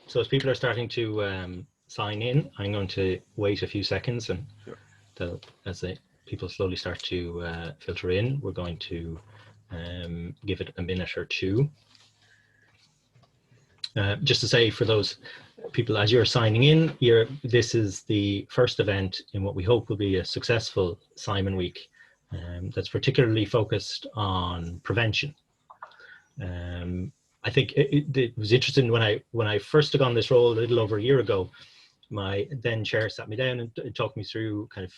So as people are starting to sign in, I'm going to wait a few seconds, and sure, as people slowly start to filter in, we're going to give it a minute or two. Just to say, for those people, as you're signing in, this is the first event in what we hope will be a successful Simon Week that's particularly focused on prevention. I think it was interesting when I first took on this role a little over a year ago. My then chair sat me down and talked me through kind of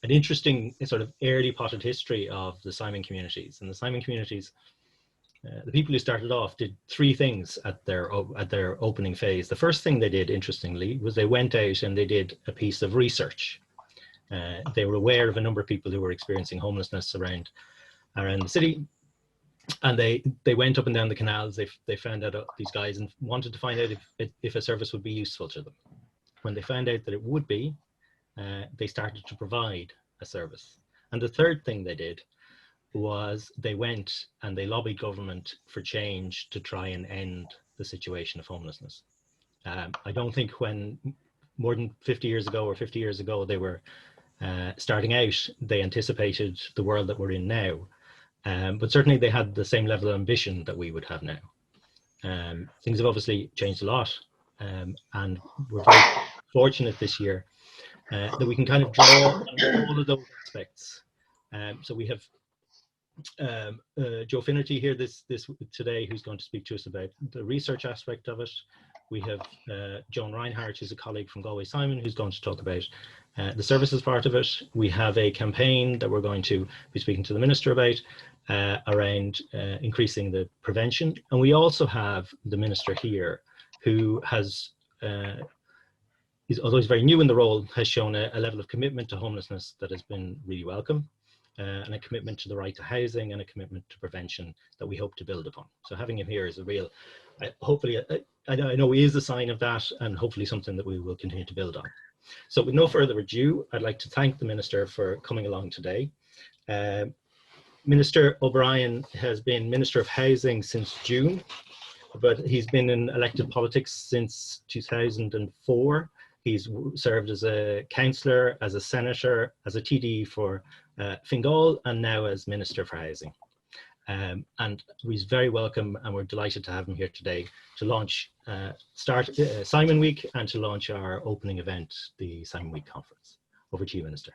an interesting sort of early potted history of the Simon communities. And the Simon communities, the people who started off did three things at their opening phase. The first thing they did, interestingly, was they went out and they did a piece of research. They were aware of a number of people who were experiencing homelessness around the city. And they went up and down the canals. They found out these guys and wanted to find out if a service would be useful to them. When they found out that it would be, they started to provide a service. And the third thing they did was they went and they lobbied government for change to try and end the situation of homelessness. I don't think when more than 50 years ago or 50 years ago they were starting out, they anticipated the world that we're in now. But certainly they had the same level of ambition that we would have now. Things have obviously changed a lot, and we're very fortunate this year that we can kind of draw on all of those aspects. So we have Joe Finnerty here today, who's going to speak to us about the research aspect of it. We have Joan Reinhardt, who's a colleague from Galway Simon, who's going to talk about the services part of it. We have a campaign that we're going to be speaking to the Minister about around increasing the prevention. And we also have the Minister here who has, although he's very new in the role, has shown a level of commitment to homelessness that has been really welcome. And a commitment to the right to housing and a commitment to prevention that we hope to build upon. So having him here is a real, hopefully, I know he is a sign of that, and hopefully something that we will continue to build on. So with no further ado, I'd like to thank the Minister for coming along today. Minister O'Brien has been Minister of Housing since June, but he's been in elected politics since 2004. He's served as a councillor, as a senator, as a TD for Fingal, and now as Minister for Housing. And he's very welcome, and we're delighted to have him here today to launch, start Simon Week and to launch our opening event, the Simon Week Conference. Over to you, Minister.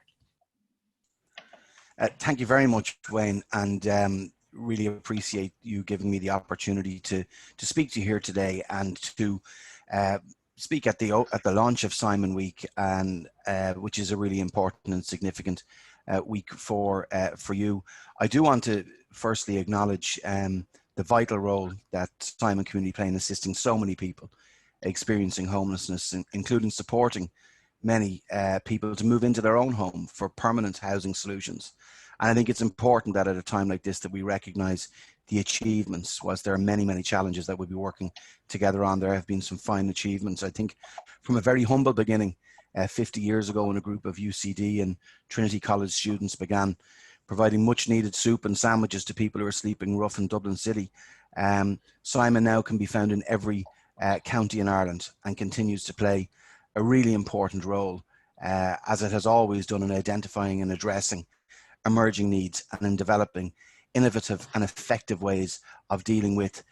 Thank you very much, Wayne, and really appreciate you giving me the opportunity to speak to you here today and to speak at the launch of Simon Week, and which is a really important and significant week for you. I do want to firstly acknowledge the vital role that Simon Community play in assisting so many people experiencing homelessness, including supporting many people to move into their own home for permanent housing solutions. And I think it's important that at a time like this that we recognise the achievements. Whilst there are many, many challenges that we'll be working together on, there have been some fine achievements. I think from a very humble beginning, 50 years ago, when a group of UCD and Trinity College students began providing much needed soup and sandwiches to people who are sleeping rough in Dublin City. Simon now can be found in every county in Ireland and continues to play a really important role, as it has always done, in identifying and addressing emerging needs and in developing innovative and effective ways of dealing with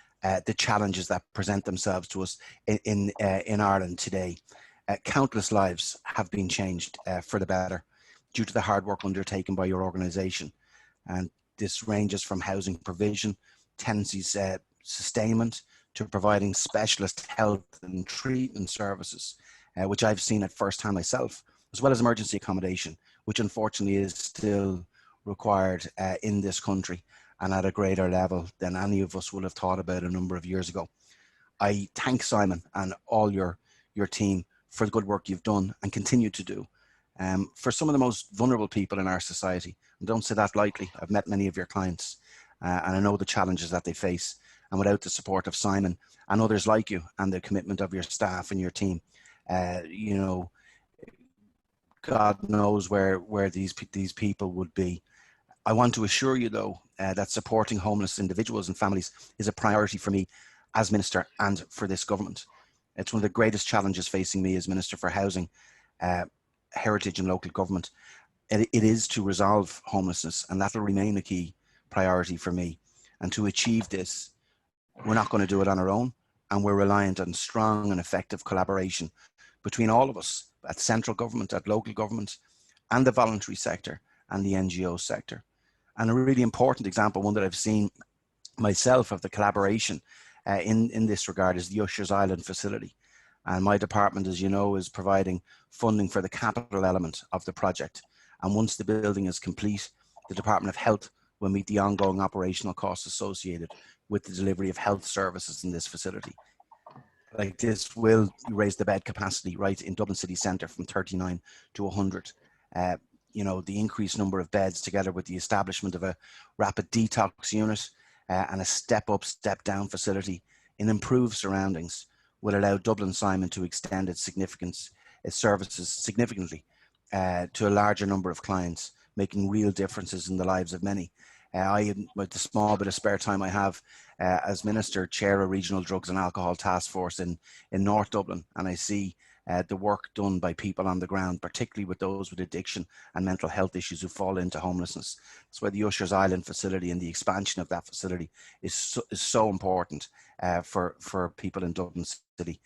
the challenges that present themselves to us in Ireland today. Countless lives have been changed for the better due to the hard work undertaken by your organisation. And this ranges from housing provision, tenancies sustainment, to providing specialist health and treatment services, which I've seen at first hand myself, as well as emergency accommodation, which unfortunately is still required in this country and at a greater level than any of us would have thought about a number of years ago. I thank Simon and all your team for the good work you've done and continue to do for some of the most vulnerable people in our society. And don't say that lightly. I've met many of your clients and I know the challenges that they face. And without the support of Simon and others like you and the commitment of your staff and your team, you know, God knows where these people would be. I want to assure you, though, that supporting homeless individuals and families is a priority for me as Minister and for this government. It's one of the greatest challenges facing me as Minister for Housing, Heritage and Local Government. It is to resolve homelessness, and that will remain a key priority for me. And to achieve this, we're not going to do it on our own, and we're reliant on strong and effective collaboration between all of us at central government, at local government, and the voluntary sector and the NGO sector. And a really important example, one that I've seen myself of the collaboration in this regard, is the Ushers Island facility. And my department, as you know, is providing funding for the capital element of the project. And once the building is complete, the Department of Health will meet the ongoing operational costs associated with the delivery of health services in this facility. Like, this will raise the bed capacity right in Dublin city centre from 39 to 100. You know, the increased number of beds, together with the establishment of a rapid detox unit and a step up, step down facility in improved surroundings, will allow Dublin Simon to extend its services significantly to a larger number of clients, making real differences in the lives of many. I, with the small bit of spare time I have as Minister, chair a regional drugs and alcohol task force in North Dublin, and I see the work done by people on the ground, particularly with those with addiction and mental health issues who fall into homelessness. That's why the Ushers Island facility and the expansion of that facility is so important for people in Dublin City.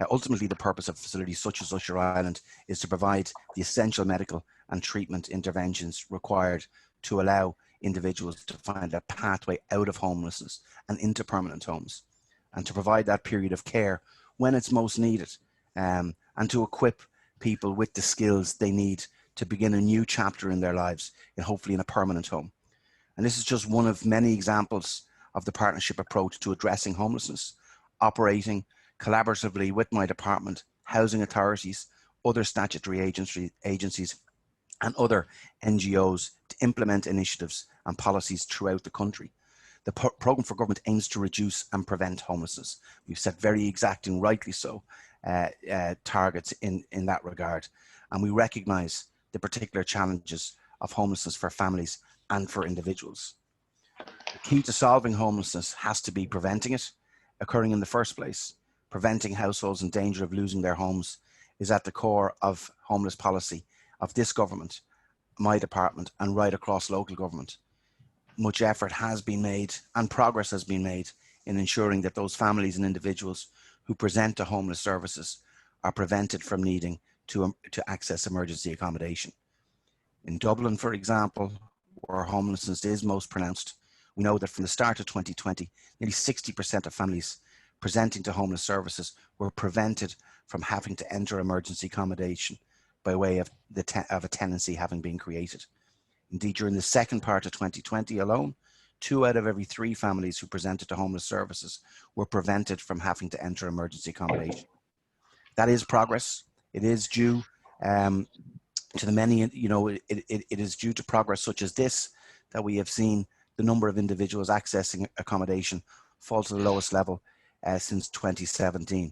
Ultimately, the purpose of facilities such as Usher Island is to provide the essential medical and treatment interventions required to allow individuals to find a pathway out of homelessness and into permanent homes, and to provide that period of care when it's most needed, and to equip people with the skills they need to begin a new chapter in their lives, and hopefully in a permanent home. And this is just one of many examples of the partnership approach to addressing homelessness, operating collaboratively with my department, housing authorities, other statutory agencies, and other NGOs to implement initiatives and policies throughout the country. The programme for government aims to reduce and prevent homelessness. We've set very exact, and rightly so, targets in that regard. And we recognise the particular challenges of homelessness for families and for individuals. The key to solving homelessness has to be preventing it occurring in the first place. Preventing households in danger of losing their homes is at the core of homeless policy of this government, my department, and right across local government. Much effort has been made and progress has been made in ensuring that those families and individuals who present to homeless services are prevented from needing to access emergency accommodation. In Dublin, for example, where homelessness is most pronounced, we know that from the start of 2020, nearly 60% of families presenting to homeless services were prevented from having to enter emergency accommodation by way of a tenancy having been created. Indeed, during the second part of 2020 alone, 2 out of every 3 families who presented to homeless services were prevented from having to enter emergency accommodation. That is progress. It is due to the many, you know, it is due to progress such as this that we have seen the number of individuals accessing accommodation fall to the lowest level since 2017.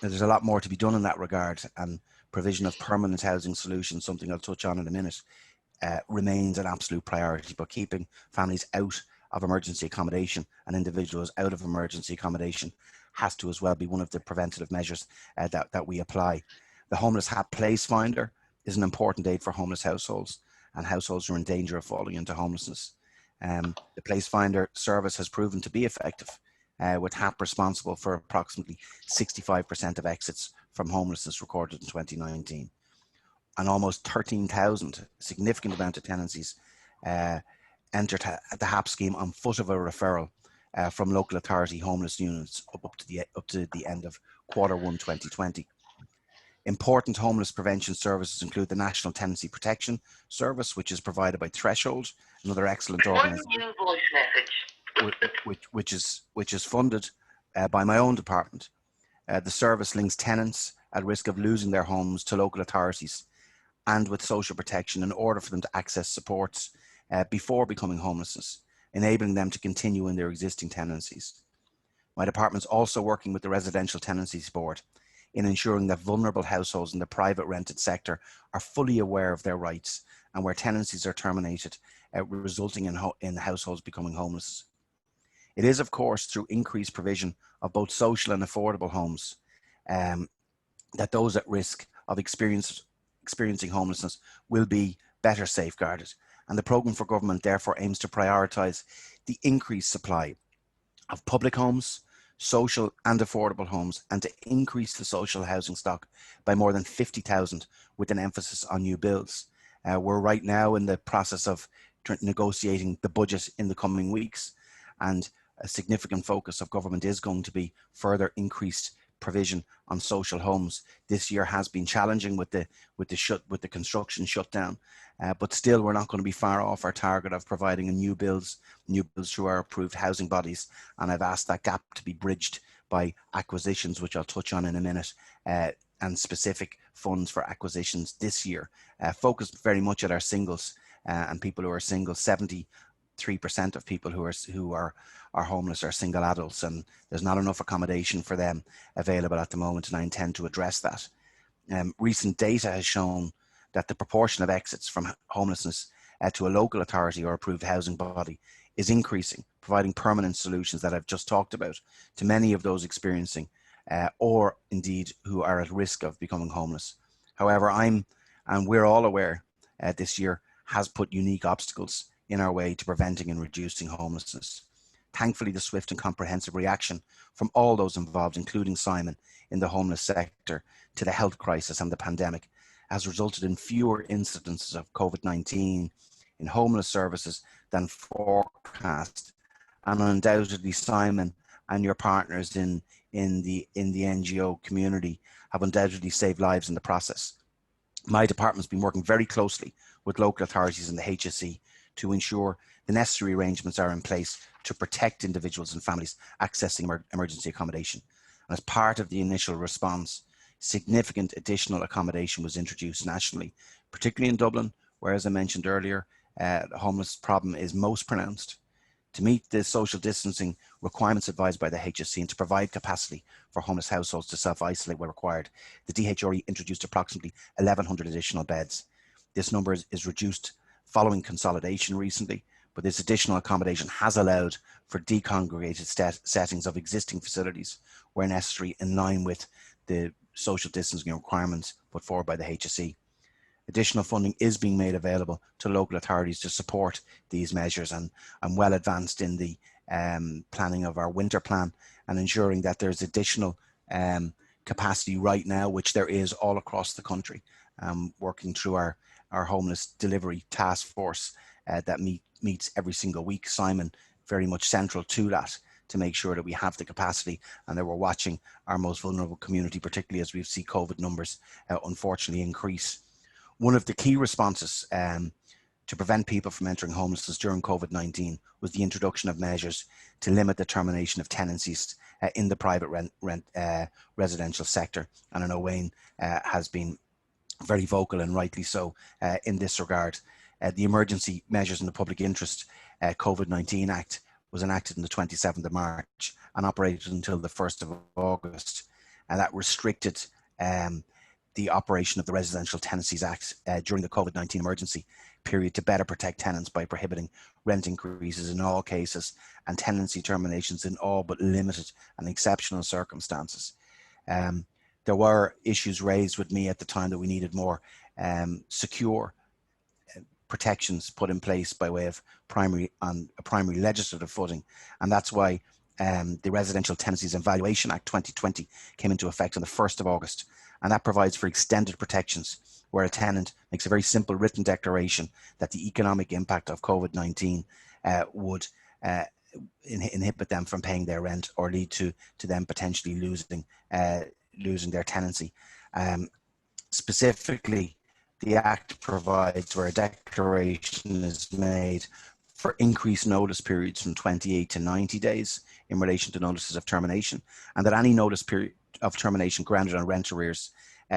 There's a lot more to be done in that regard, and provision of permanent housing solutions, something I'll touch on in a minute, remains an absolute priority. But keeping families out of emergency accommodation and individuals out of emergency accommodation has to as well be one of the preventative measures that we apply. The Homeless Place Finder is an important aid for homeless households and households who are in danger of falling into homelessness. The Place Finder service has proven to be effective, with HAP responsible for approximately 65% of exits from homelessness recorded in 2019. And almost 13,000, a significant amount of tenancies, entered the HAP scheme on foot of a referral from local authority homeless units up to the end of Q1 2020. Important homeless prevention services include the National Tenancy Protection Service, which is provided by Threshold, another excellent organisation, which is funded by my own department. The service links tenants at risk of losing their homes to local authorities and with social protection in order for them to access supports before becoming homeless, enabling them to continue in their existing tenancies. My department is also working with the Residential Tenancies Board in ensuring that vulnerable households in the private rented sector are fully aware of their rights and where tenancies are terminated, resulting in households becoming homeless. It is, of course, through increased provision of both social and affordable homes that those at risk of experiencing homelessness will be better safeguarded. And the programme for government therefore aims to prioritise the increased supply of public homes, social and affordable homes, and to increase the social housing stock by more than 50,000 with an emphasis on new builds. We're right now in the process of negotiating the budget in the coming weeks, and a significant focus of government is going to be further increased provision on social homes. This year has been challenging with the construction shutdown, but still we're not going to be far off our target of providing new builds through our approved housing bodies. And I've asked that gap to be bridged by acquisitions, which I'll touch on in a minute, and specific funds for acquisitions this year, focused very much at our singles and people who are single. 73% of people who are homeless are single adults, and there's not enough accommodation for them available at the moment, and I intend to address that. Recent data has shown that the proportion of exits from homelessness to a local authority or approved housing body is increasing, providing permanent solutions that I've just talked about to many of those experiencing or indeed who are at risk of becoming homeless. However, and we're all aware this year has put unique obstacles in our way to preventing and reducing homelessness. Thankfully, the swift and comprehensive reaction from all those involved, including Simon, in the homeless sector to the health crisis and the pandemic, has resulted in fewer incidences of COVID-19 in homeless services than forecast. And undoubtedly, Simon and your partners in the NGO community have undoubtedly saved lives in the process. My department's been working very closely with local authorities and the HSE to ensure the necessary arrangements are in place to protect individuals and families accessing emergency accommodation. And as part of the initial response, significant additional accommodation was introduced nationally, particularly in Dublin, where, as I mentioned earlier, the homeless problem is most pronounced. To meet the social distancing requirements advised by the HSE and to provide capacity for homeless households to self-isolate where required, the DHRE introduced approximately 1,100 additional beds. This number is reduced following consolidation recently, but this additional accommodation has allowed for decongregated settings of existing facilities where necessary, in line with the social distancing requirements put forward by the HSE. Additional funding is being made available to local authorities to support these measures, and I'm well advanced in the planning of our winter plan and ensuring that there's additional capacity right now, which there is all across the country, working through our homeless delivery task force that meets every single week. Simon very much central to that, to make sure that we have the capacity and that we're watching our most vulnerable community, particularly as we see COVID numbers unfortunately increase. One of the key responses to prevent people from entering homelessness during COVID-19 was the introduction of measures to limit the termination of tenancies in the private residential sector. And I know Wayne has been very vocal, and rightly so, in this regard. The Emergency Measures in the Public Interest COVID-19 Act was enacted on the 27th of March and operated until the 1st of August. And that restricted the operation of the Residential Tenancies Act during the COVID-19 emergency period to better protect tenants by prohibiting rent increases in all cases and tenancy terminations in all but limited and exceptional circumstances. There were issues raised with me at the time that we needed more secure protections put in place by way of a primary legislative footing, and that's why the Residential Tenancies and Valuation Act 2020 came into effect on the 1st of August, and that provides for extended protections where a tenant makes a very simple written declaration that the economic impact of COVID-19 would inhibit them from paying their rent or lead to them potentially losing their tenancy. Specifically, the Act provides where a declaration is made for increased notice periods from 28 to 90 days in relation to notices of termination, and that any notice period of termination grounded on rent arrears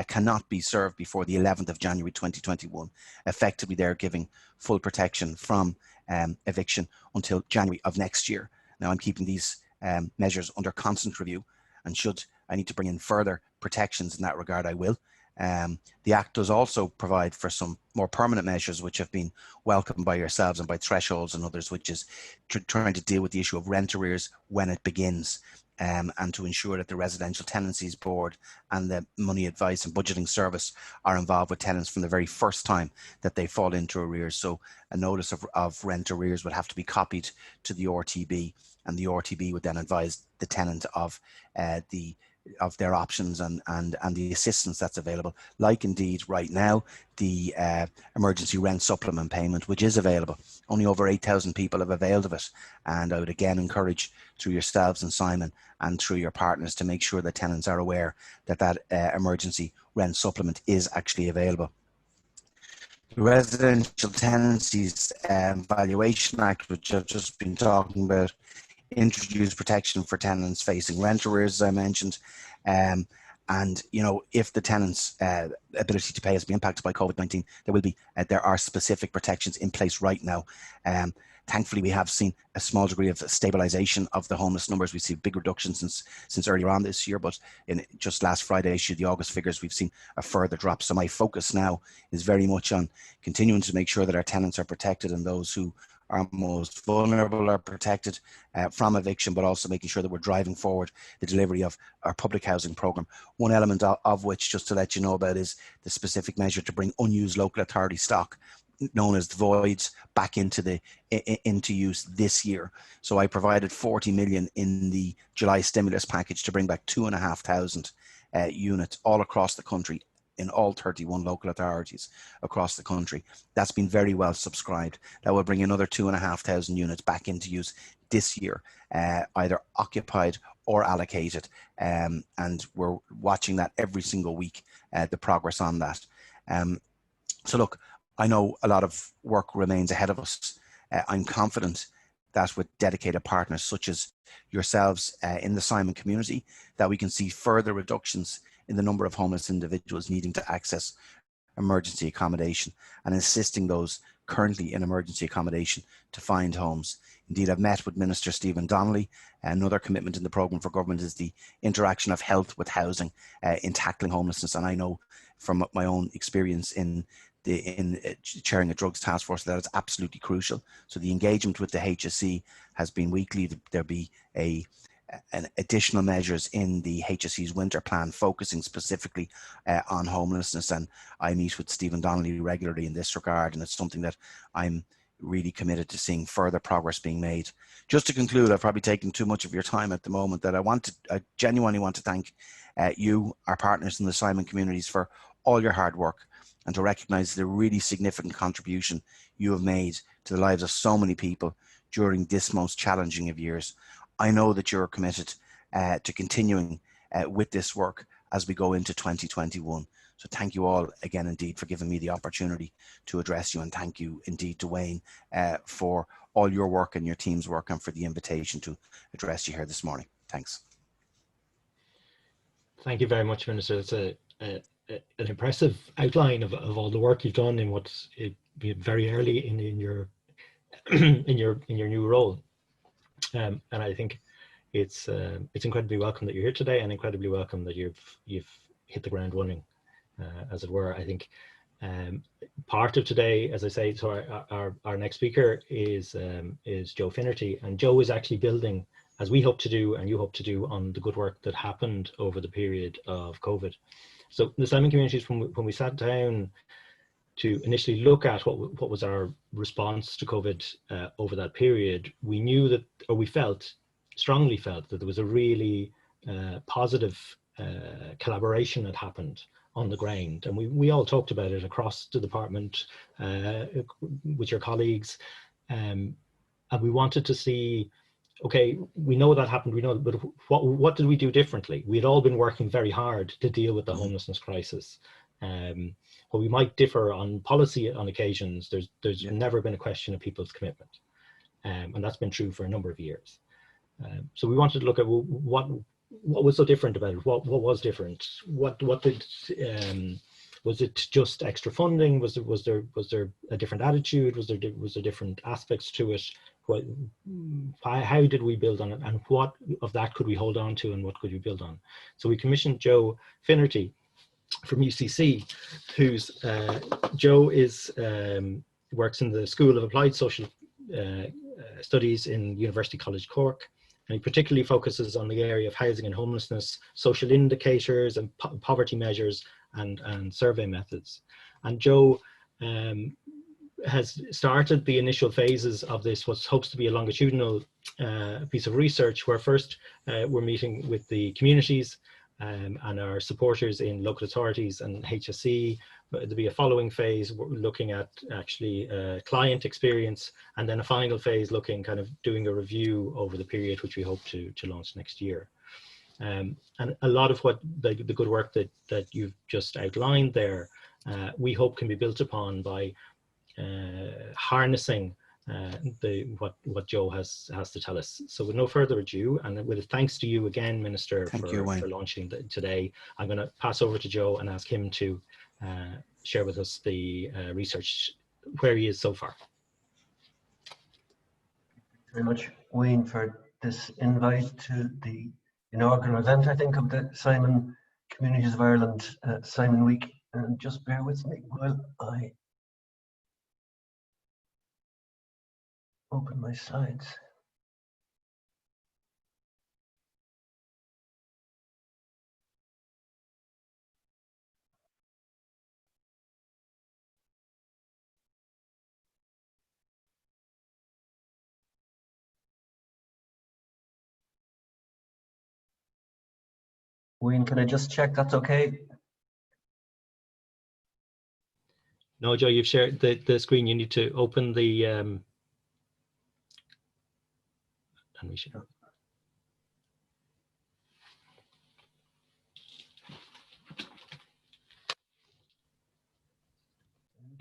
cannot be served before the 11th of January 2021, effectively they're giving full protection from eviction until January of next year. Now, I'm keeping these measures under constant review, and should I need to bring in further protections in that regard, I will. The Act does also provide for some more permanent measures which have been welcomed by yourselves and by Thresholds and others, which is trying to deal with the issue of rent arrears when it begins. and to ensure that the Residential Tenancies Board and the Money Advice and Budgeting Service are involved with tenants from the very first time that they fall into arrears. So a notice of rent arrears would have to be copied to the RTB, and the RTB would then advise the tenant of their options and the assistance that's available, like indeed right now the emergency rent supplement payment, which is available. Only over 8,000 people have availed of it, and I would again encourage, through yourselves and Simon and through your partners, to make sure that tenants are aware that emergency rent supplement is actually available. The Residential Tenancies Valuation Act, which I've just been talking about, introduce protection for tenants facing rent arrears, as I mentioned. And, you know, if the tenant's ability to pay has been impacted by COVID-19, there are specific protections in place right now. Thankfully, we have seen a small degree of stabilization of the homeless numbers. We've seen big reductions since earlier on this year, but in just last Friday issued the August figures, we've seen a further drop. So my focus now is very much on continuing to make sure that our tenants are protected and those who are most vulnerable are protected from eviction, but also making sure that we're driving forward the delivery of our public housing programme. One element of which, just to let you know about, is the specific measure to bring unused local authority stock, known as the voids, back into use this year. So I provided 40 million in the July stimulus package to bring back 2,500 units all across the country, in all 31 local authorities across the country. That's been very well subscribed. That will bring another 2,500 units back into use this year, either occupied or allocated. And we're watching that every single week, the progress on that. So look, I know a lot of work remains ahead of us. I'm confident that with dedicated partners such as yourselves in the Simon community, that we can see further reductions in the number of homeless individuals needing to access emergency accommodation and assisting those currently in emergency accommodation to find homes. Indeed, I've met with Minister Stephen Donnelly. Another commitment in the programme for government is the interaction of health with housing in tackling homelessness. And I know from my own experience in chairing a drugs task force that is absolutely crucial. So the engagement with the HSE has been weekly. There'll be an additional measures in the HSE's winter plan focusing specifically on homelessness, and I meet with Stephen Donnelly regularly in this regard, and it's something that I'm really committed to seeing further progress being made. Just to conclude, I've probably taken too much of your time at the moment, that I genuinely want to thank you, our partners in the Simon communities, for all your hard work, and to recognise the really significant contribution you have made to the lives of so many people during this most challenging of years. I know that you're committed to continuing with this work as we go into 2021. So thank you all again indeed for giving me the opportunity to address you, and thank you indeed to Wayne for all your work and your team's work, and for the invitation to address you here this morning. Thanks. Thank you very much, Minister. It's an impressive outline of all the work you've done in what's very early in your in your new role. And I think it's incredibly welcome that you're here today, and incredibly welcome that you've hit the ground running, as it were. I think part of today, as I say, so our next speaker is Joe Finnerty, and Joe is actually building, as we hope to do and you hope to do, on the good work that happened over the period of COVID. So the Simon communities, when we sat down to initially look at what was our response to COVID over that period, we knew that, or we strongly felt that there was a really positive collaboration that happened on the ground. And we all talked about it across the department with your colleagues. And we wanted to see, okay, we know that happened, we know, but what did we do differently? We had all been working very hard to deal with the homelessness crisis. While we might differ on policy on occasions, there's never been a question of people's commitment. And that's been true for a number of years. So we wanted to look at what was so different about it? What was different? What did was it just extra funding? Was there a different attitude? Was there different aspects to it? How did we build on it, and what of that could we hold on to, and what could we build on? So we commissioned Joe Finnerty from UCC, who's Joe is works in the School of Applied Social Studies in University College Cork, And he particularly focuses on the area of housing and homelessness, social indicators and poverty measures, and survey methods. And Joe has started the initial phases of this, what hopes to be a longitudinal piece of research, where first we're meeting with the communities and our supporters in local authorities and HSE. There'll be a following phase looking at actually client experience, and then a final phase looking kind of doing a review over the period, which we hope to launch next year. And a lot of what the good work that you've just outlined there, we hope can be built upon by harnessing what Joe has to tell us. So with no further ado, and with thanks to you again, Minister, for launching today, I'm going to pass over to Joe and ask him to share with us the research where he is so far. Very much, Wayne, for this invite to the inaugural event, I think, of the Simon Communities of Ireland Simon Week. And just bear with me while I open my slides. Wayne, can I just check that's okay? No, Joe, you've shared the screen. You need to open the and we should.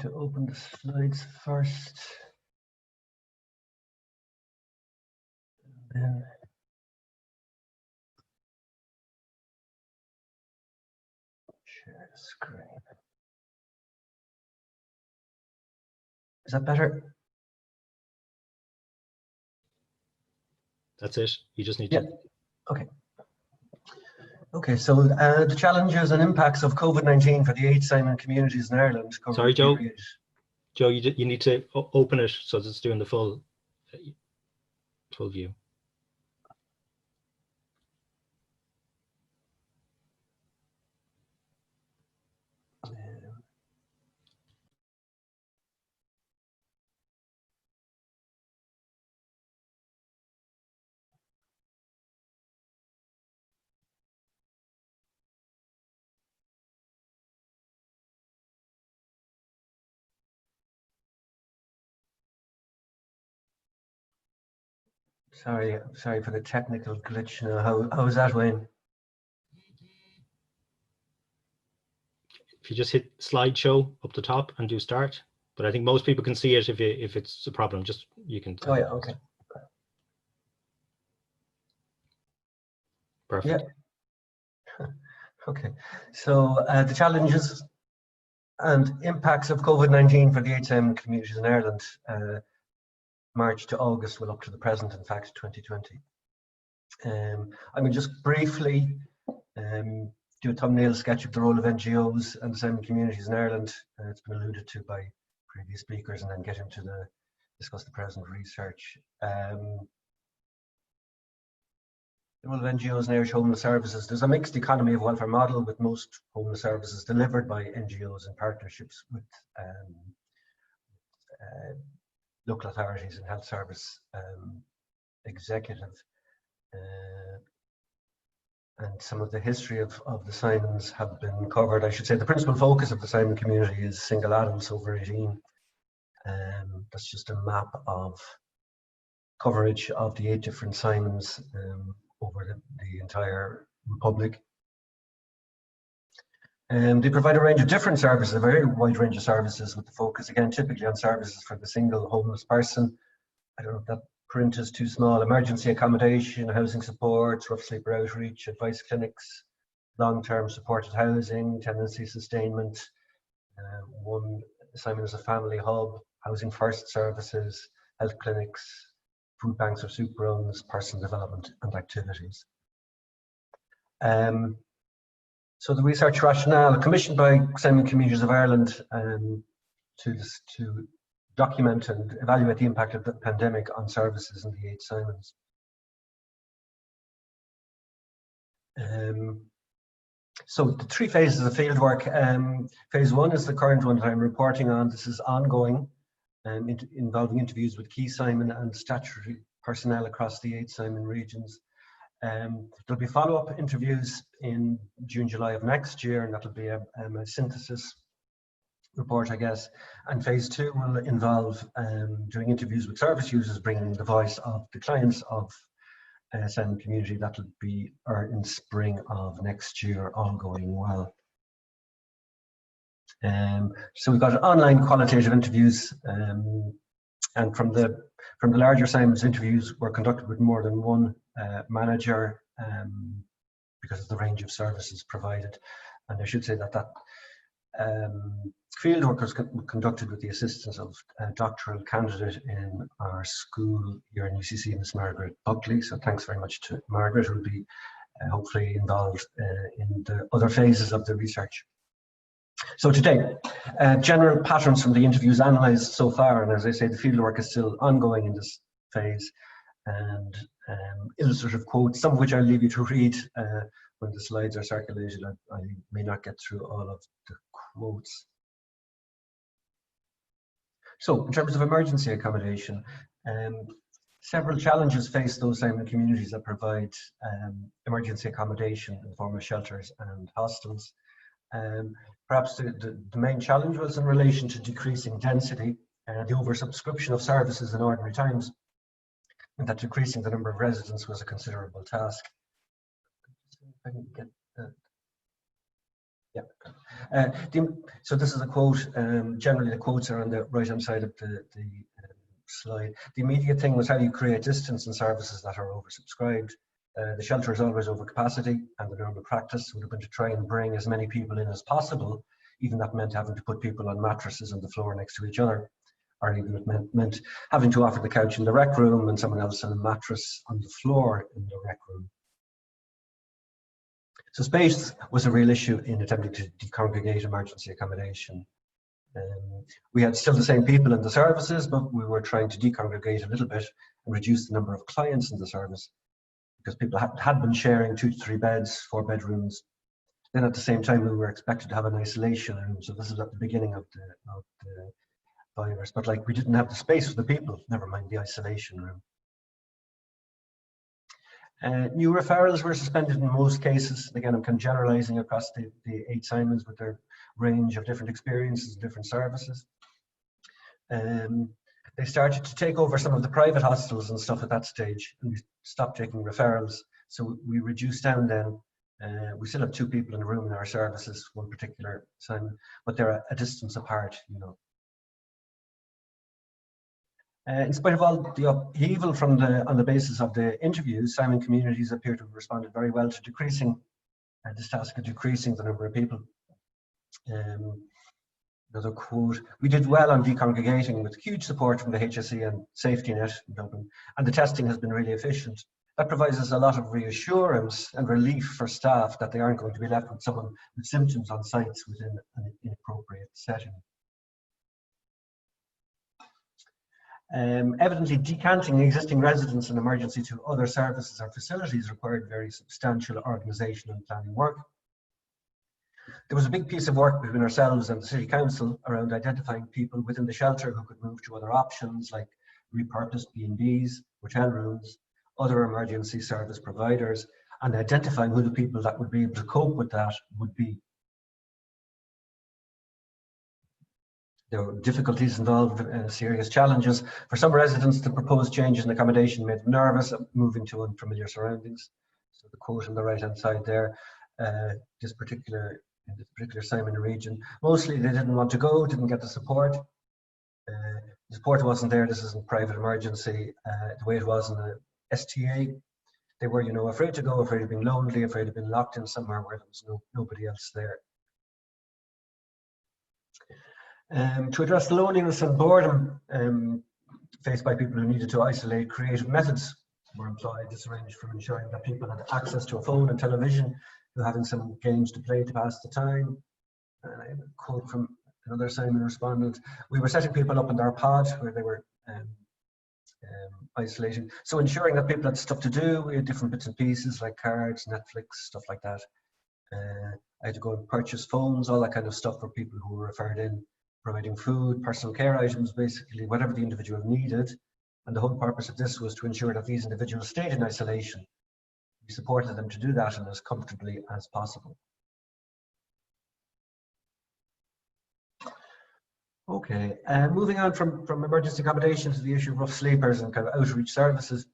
To open the slides first. And then share the screen. Is that better? That's it. You just need to. Okay. Okay, so the challenges and impacts of COVID-19 for the 8 Simon communities in Ireland. Sorry, Joe. Joe, you need to open it so that it's doing the full view. Sorry for the technical glitch. How is that, Wayne? If you just hit slideshow up the top and do start, but I think most people can see it. If it's a problem, just you can. Oh yeah, okay. Perfect. Yeah. Okay, so the challenges and impacts of COVID-19 for the 8 Simon communities in Ireland, March to August, well, up to the present, in fact, 2020. I mean, just briefly do a thumbnail sketch of the role of NGOs and the Simon communities in Ireland. It's been alluded to by previous speakers, and then get into discuss the present research. The role of NGOs and Irish Homeless Services. There's a mixed economy of welfare model, with most homeless services delivered by NGOs in partnerships with local authorities and health service executive. And some of the history of the Simons have been covered. I should say the principal focus of the Simon community is single adults over 18. That's just a map of coverage of the 8 different Simons over the entire Republic. They provide a range of different services, a very wide range of services, with the focus again typically on services for the single homeless person. I don't know if that print is too small. Emergency accommodation, housing supports, rough sleeper outreach, advice clinics, long-term supported housing, tenancy sustainment, one Simon as a family hub, housing first services, health clinics, food banks or soup runs, personal development and activities. So the research rationale, commissioned by Simon Communities of Ireland to document and evaluate the impact of the pandemic on services in the 8 Simons. So the 3 phases of fieldwork. Phase 1 is the current one that I'm reporting on. This is ongoing, involving interviews with key Simon and statutory personnel across the 8 Simon regions. There'll be follow-up interviews in June, July of next year, and that'll be a synthesis report, I guess. And phase 2 will involve doing interviews with service users, bringing the voice of the clients of Simon community. That'll be in spring of next year, all going well. So we've got online qualitative interviews, and from the larger Simons, interviews were conducted with more than one manager because of the range of services provided. And I should say that fieldwork was conducted with the assistance of a doctoral candidate in our school here in UCC, Miss Margaret Buckley. So thanks very much to Margaret, who will be hopefully involved in the other phases of the research. So today, general patterns from the interviews analysed so far, and as I say, the fieldwork is still ongoing in this phase, and illustrative quotes, some of which I'll leave you to read when the slides are circulated. I may not get through all of the quotes. So in terms of emergency accommodation, several challenges face those Simon communities that provide emergency accommodation in the form of shelters and hostels. Perhaps the main challenge was in relation to decreasing density, the oversubscription of services in ordinary times, and that decreasing the number of residents was a considerable task. If I can get that. Yeah. So this is a quote. Generally, the quotes are on the right-hand side of the slide. The immediate thing was how you create distance in services that are oversubscribed. The shelter is always over capacity, and the normal practice would have been to try and bring as many people in as possible, even that meant having to put people on mattresses on the floor next to each other, or even it meant having to offer the couch in the rec room and someone else on a mattress on the floor in the rec room. So space was a real issue in attempting to decongregate emergency accommodation. We had still the same people in the services, but we were trying to decongregate a little bit and reduce the number of clients in the service, because people had been sharing 2 to 3 beds, 4 bedrooms. Then at the same time, we were expected to have an isolation room. So this is at the beginning of the virus, but like we didn't have the space for the people, never mind the isolation room. New referrals were suspended in most cases. Again, I'm kind of generalizing across the 8 Simons with their range of different experiences, different services. They started to take over some of the private hostels and stuff at that stage, and we stopped taking referrals. So we reduced down then. We still have 2 people in a room in our services, one particular Simon, but they're a distance apart, you know. In spite of all the upheaval on the basis of the interviews, Simon communities appear to have responded very well to decreasing this task of decreasing the number of people. Another quote: "We did well on decongregating with huge support from the HSE and safety net in Dublin, and the testing has been really efficient. That provides us a lot of reassurance and relief for staff that they aren't going to be left with someone with symptoms on sites within an inappropriate setting." Evidently, decanting existing residents and emergency to other services or facilities required very substantial organisation and planning work. There was a big piece of work between ourselves and the City Council around identifying people within the shelter who could move to other options like repurposed B&Bs, hotel rooms, other emergency service providers, and identifying who the people that would be able to cope with that would be. There were difficulties involved, serious challenges. For some residents, the proposed changes in accommodation made them nervous, moving to unfamiliar surroundings. So the quote on the right-hand side there, in this particular Simon region, mostly they didn't want to go, didn't get the support. The support wasn't there. This isn't private emergency the way it was in the STA. They were, you know, afraid to go, afraid of being lonely, afraid of being locked in somewhere where there was nobody else there. To address the loneliness and boredom faced by people who needed to isolate, creative methods were employed. This ranged from ensuring that people had access to a phone and television, to having some games to play to pass the time. I have a quote from another Simon respondent: "We were setting people up in their pod where they were isolating. So ensuring that people had stuff to do, we had different bits and pieces like cards, Netflix, stuff like that. I had to go and purchase phones, all that kind of stuff for people who were referred in, providing food, personal care items, basically whatever the individual needed. And the whole purpose of this was to ensure that these individuals stayed in isolation. We supported them to do that and as comfortably as possible. Okay, moving on from emergency accommodation to the issue of rough sleepers and kind of outreach services.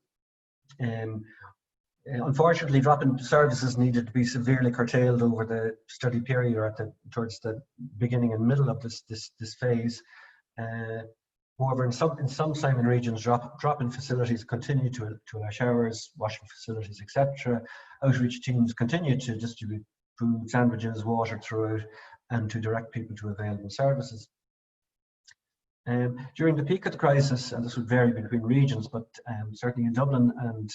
Unfortunately, drop-in services needed to be severely curtailed over the study period or towards the beginning and middle of this phase. However, in some Simon regions, drop-in facilities continue to allow showers, washing facilities, etc. Outreach teams continue to distribute food, sandwiches, water throughout, and to direct people to available services. During the peak of the crisis, and this would vary between regions, but certainly in Dublin and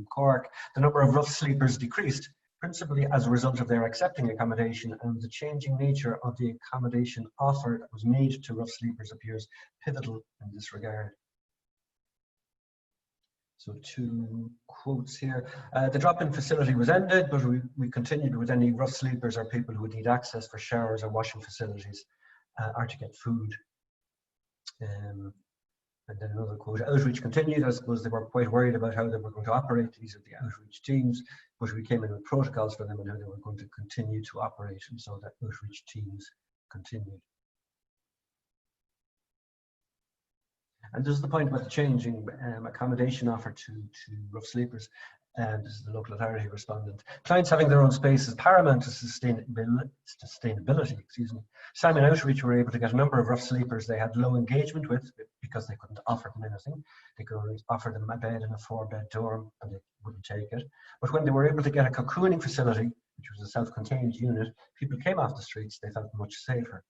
Cork, the number of rough sleepers decreased, principally as a result of their accepting accommodation, and the changing nature of the accommodation offer that was made to rough sleepers appears pivotal in this regard. So 2 quotes here. The drop-in facility was ended, but we continued with any rough sleepers or people who would need access for showers or washing facilities or to get food. And then another quote, outreach continued. I suppose they were quite worried about how they were going to operate. These are the outreach teams, but we came in with protocols for them and how they were going to continue to operate, and so that outreach teams continued. And this is the point about the changing accommodation offer to rough sleepers. And this is the local authority respondent. Clients having their own space is paramount to sustainability. Simon Outreach were able to get a number of rough sleepers they had low engagement with because they couldn't offer them anything. They could only offer them a bed in a 4-bed dorm and they wouldn't take it. But when they were able to get a cocooning facility, which was a self-contained unit, people came off the streets, they felt much safer.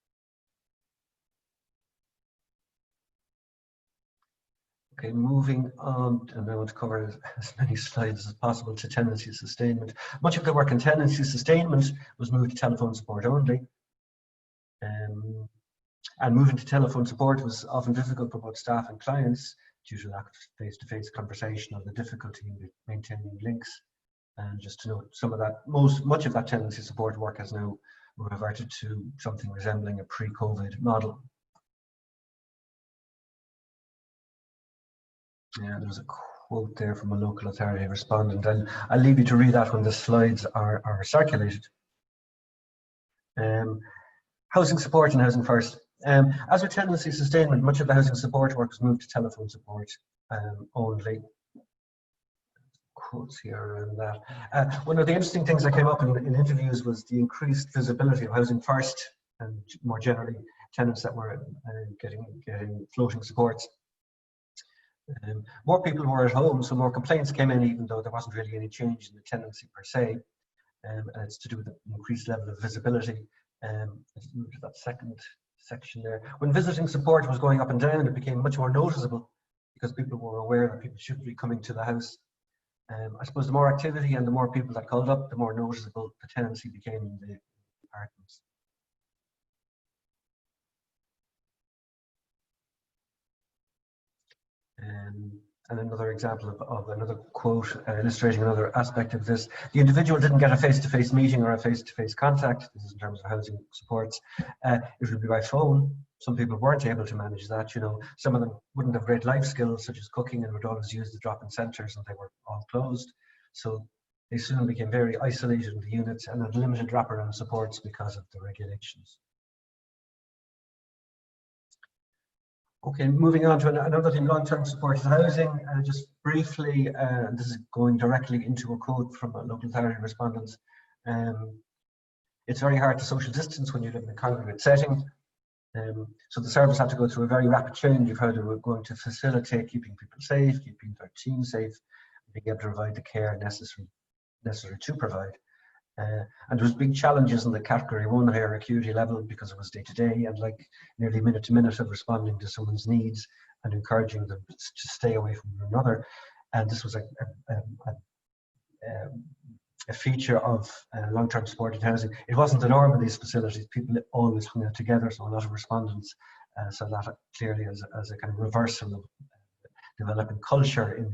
Okay, moving on, and I want to cover as many slides as possible to tenancy sustainment. Much of the work in tenancy sustainment was moved to telephone support only. And moving to telephone support was often difficult for both staff and clients due to lack of face-to-face conversation or the difficulty in maintaining links. And just to note, some of that, much of that tenancy support work has now reverted to something resembling a pre-COVID model. Yeah, there's a quote there from a local authority respondent, and I'll leave you to read that when the slides are circulated. Housing support and housing first. As with tenancy sustainment, much of the housing support work was moved to telephone support only. Quotes here around that. One of the interesting things that came up in interviews was the increased visibility of housing first, and more generally, tenants that were getting floating supports. More people were at home, so more complaints came in, even though there wasn't really any change in the tenancy per se. And it's to do with the increased level of visibility. Let's move to that second section there. When visiting support was going up and down, it became much more noticeable because people were aware that people should be coming to the house. I suppose the more activity and the more people that called up, the more noticeable the tenancy became in the apartments. And another example of another quote illustrating another aspect of this. The individual didn't get a face-to-face meeting or a face-to-face contact. This is in terms of housing supports. It would be by phone. Some people weren't able to manage that. You know, some of them wouldn't have great life skills such as cooking and would always use the drop-in centres, and they were all closed. So they soon became very isolated in the units and had limited wraparound supports because of the regulations. Okay, moving on to another thing, long-term supported housing. Just briefly, this is going directly into a quote from a local authority respondent. It's very hard to social distance when you live in a congregate setting. So the service had to go through a very rapid change of how they were going to facilitate keeping people safe, keeping their team safe, and being able to provide the care necessary to provide. And there was big challenges in the category 1 higher acuity level because it was day to day and like nearly minute to minute of responding to someone's needs and encouraging them to stay away from one another. And this was a feature of long-term supported housing. It wasn't the norm in these facilities. People always hung out together, so a lot of respondents saw that clearly as a kind of reversal of developing culture in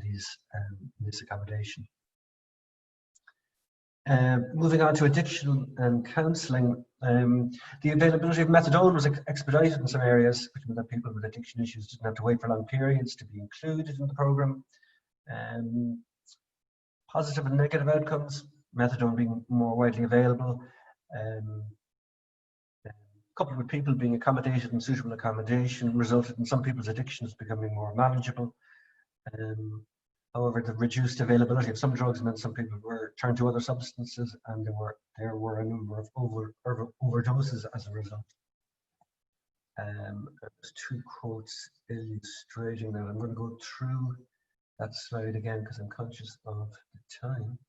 this accommodation. Moving on to addiction and counselling, the availability of methadone was expedited in some areas, which meant that people with addiction issues didn't have to wait for long periods to be included in the programme. Positive and negative outcomes, methadone being more widely available, coupled with people being accommodated in suitable accommodation, resulted in some people's addictions becoming more manageable. However, the reduced availability of some drugs meant some people were turned to other substances, and there were a number of overdoses as a result. There's two quotes illustrating that. I'm going to go through that slide again because I'm conscious of the time.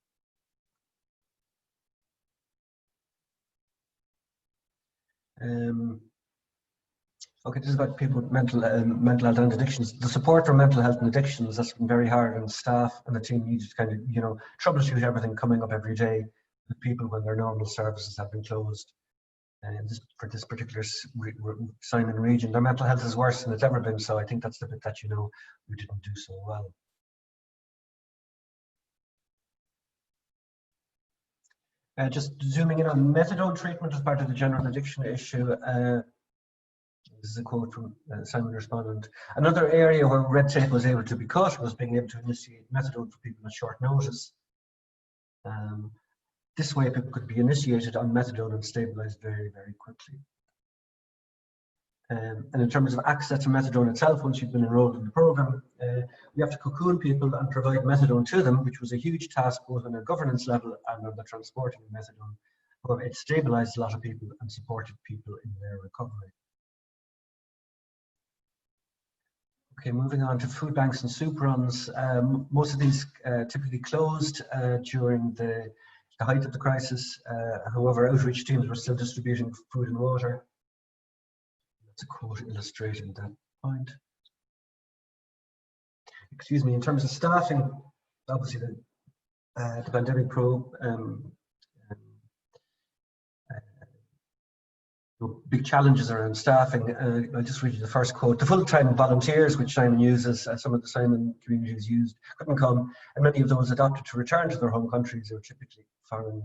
Okay, this is about people with mental health and addictions. The support for mental health and addictions, that's been very hard on staff, and the team needs to kind of, you know, troubleshoot everything coming up every day with people when their normal services have been closed. And for this particular Simon region, their mental health is worse than it's ever been, so I think that's the bit that, you know, we didn't do so well. Just zooming in on methadone treatment as part of the general addiction issue. This is a quote from Simon respondent. Another area where red tape was able to be cut was being able to initiate methadone for people at short notice. This way people could be initiated on methadone and stabilized very, very quickly. And in terms of access to methadone itself, once you've been enrolled in the program, we have to cocoon people and provide methadone to them, which was a huge task both on a governance level and on the transporting of methadone. However, it stabilized a lot of people and supported people in their recovery. Okay, moving on to food banks and soup runs. Most of these typically closed during the height of the crisis. However, outreach teams were still distributing food and water. That's a quote illustrating that point. Excuse me, in terms of staffing, obviously the pandemic big challenges around staffing. I'll just read you the first quote. The full-time volunteers, which Simon uses, some of the Simon communities used, couldn't come, and many of those adopted to return to their home countries. They were typically foreign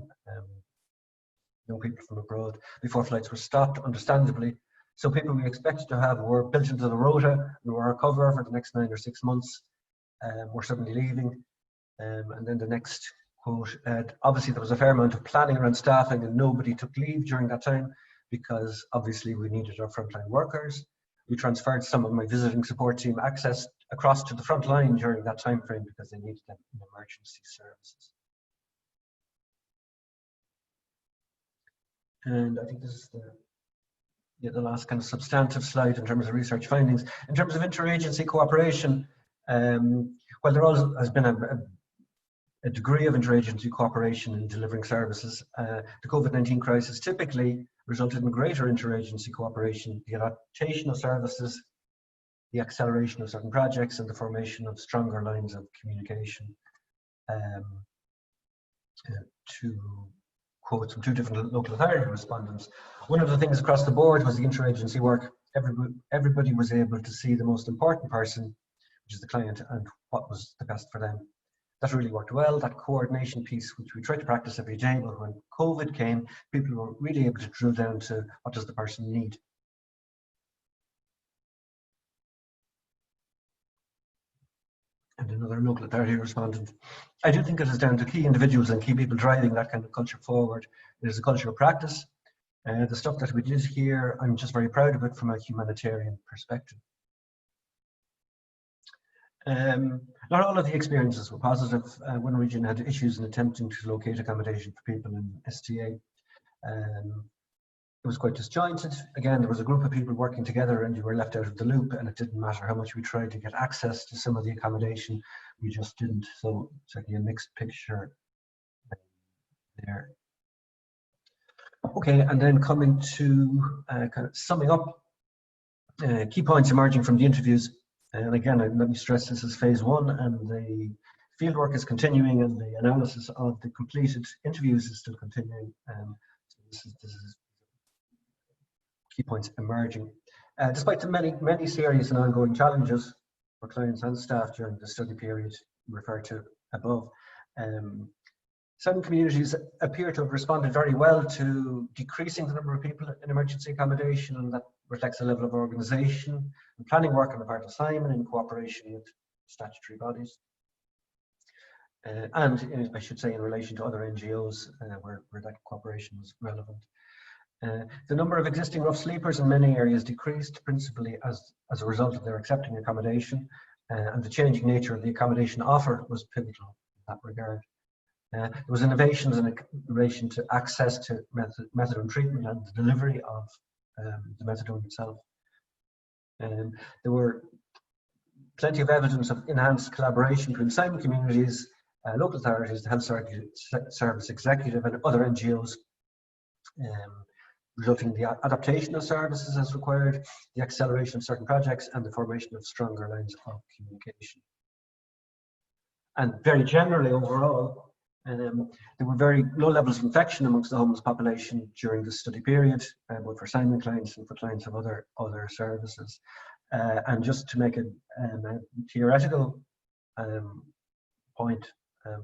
young people from abroad before flights were stopped, understandably. So people we expected to have were built into the rota and were a cover for the next 9 or 6 months, were suddenly leaving. And then the next quote, obviously there was a fair amount of planning around staffing and nobody took leave during that time because obviously we needed our frontline workers. We transferred some of my visiting support team access across to the front line during that time frame because they needed them in emergency services. And I think this is the last kind of substantive slide in terms of research findings. In terms of interagency cooperation, well, there always has been a degree of interagency cooperation in delivering services. The COVID-19 crisis typically resulted in greater interagency cooperation, the adaptation of services, the acceleration of certain projects, and the formation of stronger lines of communication. To quote from 2 different local authority respondents, one of the things across the board was the interagency work. Everybody was able to see the most important person, which is the client, and what was the best for them. That really worked well, that coordination piece, which we try to practice every day, but when COVID came, people were really able to drill down to what does the person need. And another local authority respondent. I do think it is down to key individuals and key people driving that kind of culture forward. It is a culture of practice. The stuff that we did here, I'm just very proud of it from a humanitarian perspective. Not all of the experiences were positive. One region had issues in attempting to locate accommodation for people in STA. It was quite disjointed. Again, there was a group of people working together and you were left out of the loop, and it didn't matter how much we tried to get access to some of the accommodation, we just didn't. So certainly a mixed picture there. Okay, and then coming to kind of summing up, key points emerging from the interviews. And again, let me stress this is phase 1 and the fieldwork is continuing and the analysis of the completed interviews is still continuing. So this is key points emerging. Despite the many serious and ongoing challenges, for clients and staff during the study period referred to above. Some communities appear to have responded very well to decreasing the number of people in emergency accommodation, and that reflects a level of organisation and planning work on the part of Simon in cooperation with statutory bodies. And I should say in relation to other NGOs where that cooperation was relevant. The number of existing rough sleepers in many areas decreased, principally as a result of their accepting accommodation, and the changing nature of the accommodation offer was pivotal in that regard. There was innovations in relation to access to methadone treatment and the delivery of the methadone itself. There were plenty of evidence of enhanced collaboration between Simon communities, local authorities, the health service executive and other NGOs, resulting in the adaptation of services as required, the acceleration of certain projects and the formation of stronger lines of communication. And very generally overall, there were very low levels of infection amongst the homeless population during the study period, both for Simon clients and for clients of other services. And just to make a theoretical point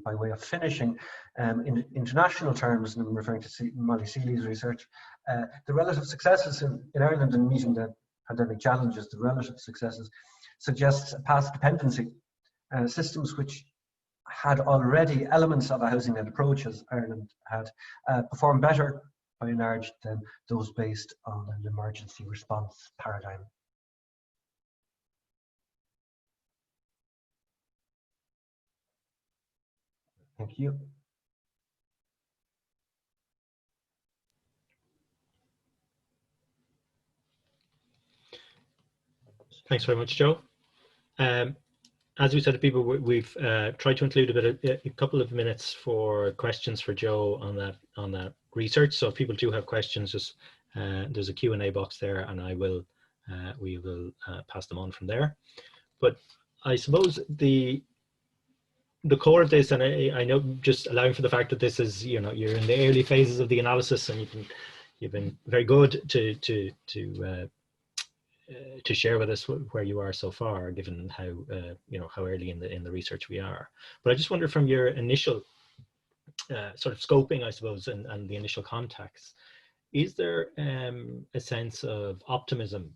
by way of finishing, in international terms, and I'm referring to Molly Seeley's research, the relative successes in Ireland in meeting the pandemic challenges, the relative successes, suggests a path dependency. Systems which had already elements of a housing-led approach, as Ireland had, performed better by and large than those based on an emergency response paradigm. Thank you. Thanks very much, Joe. As we said to people, we've tried to include a couple of minutes for questions for Joe on that research. So if people do have questions, just there's a Q&A box there, and we will pass them on from there. But I suppose the core of this, and I know, just allowing for the fact that this is, you're in the early phases of the analysis, and you've been very good to share with us where you are so far, given how how early in the research we are. But I just wonder, from your initial sort of scoping, I suppose, and the initial context, is there a sense of optimism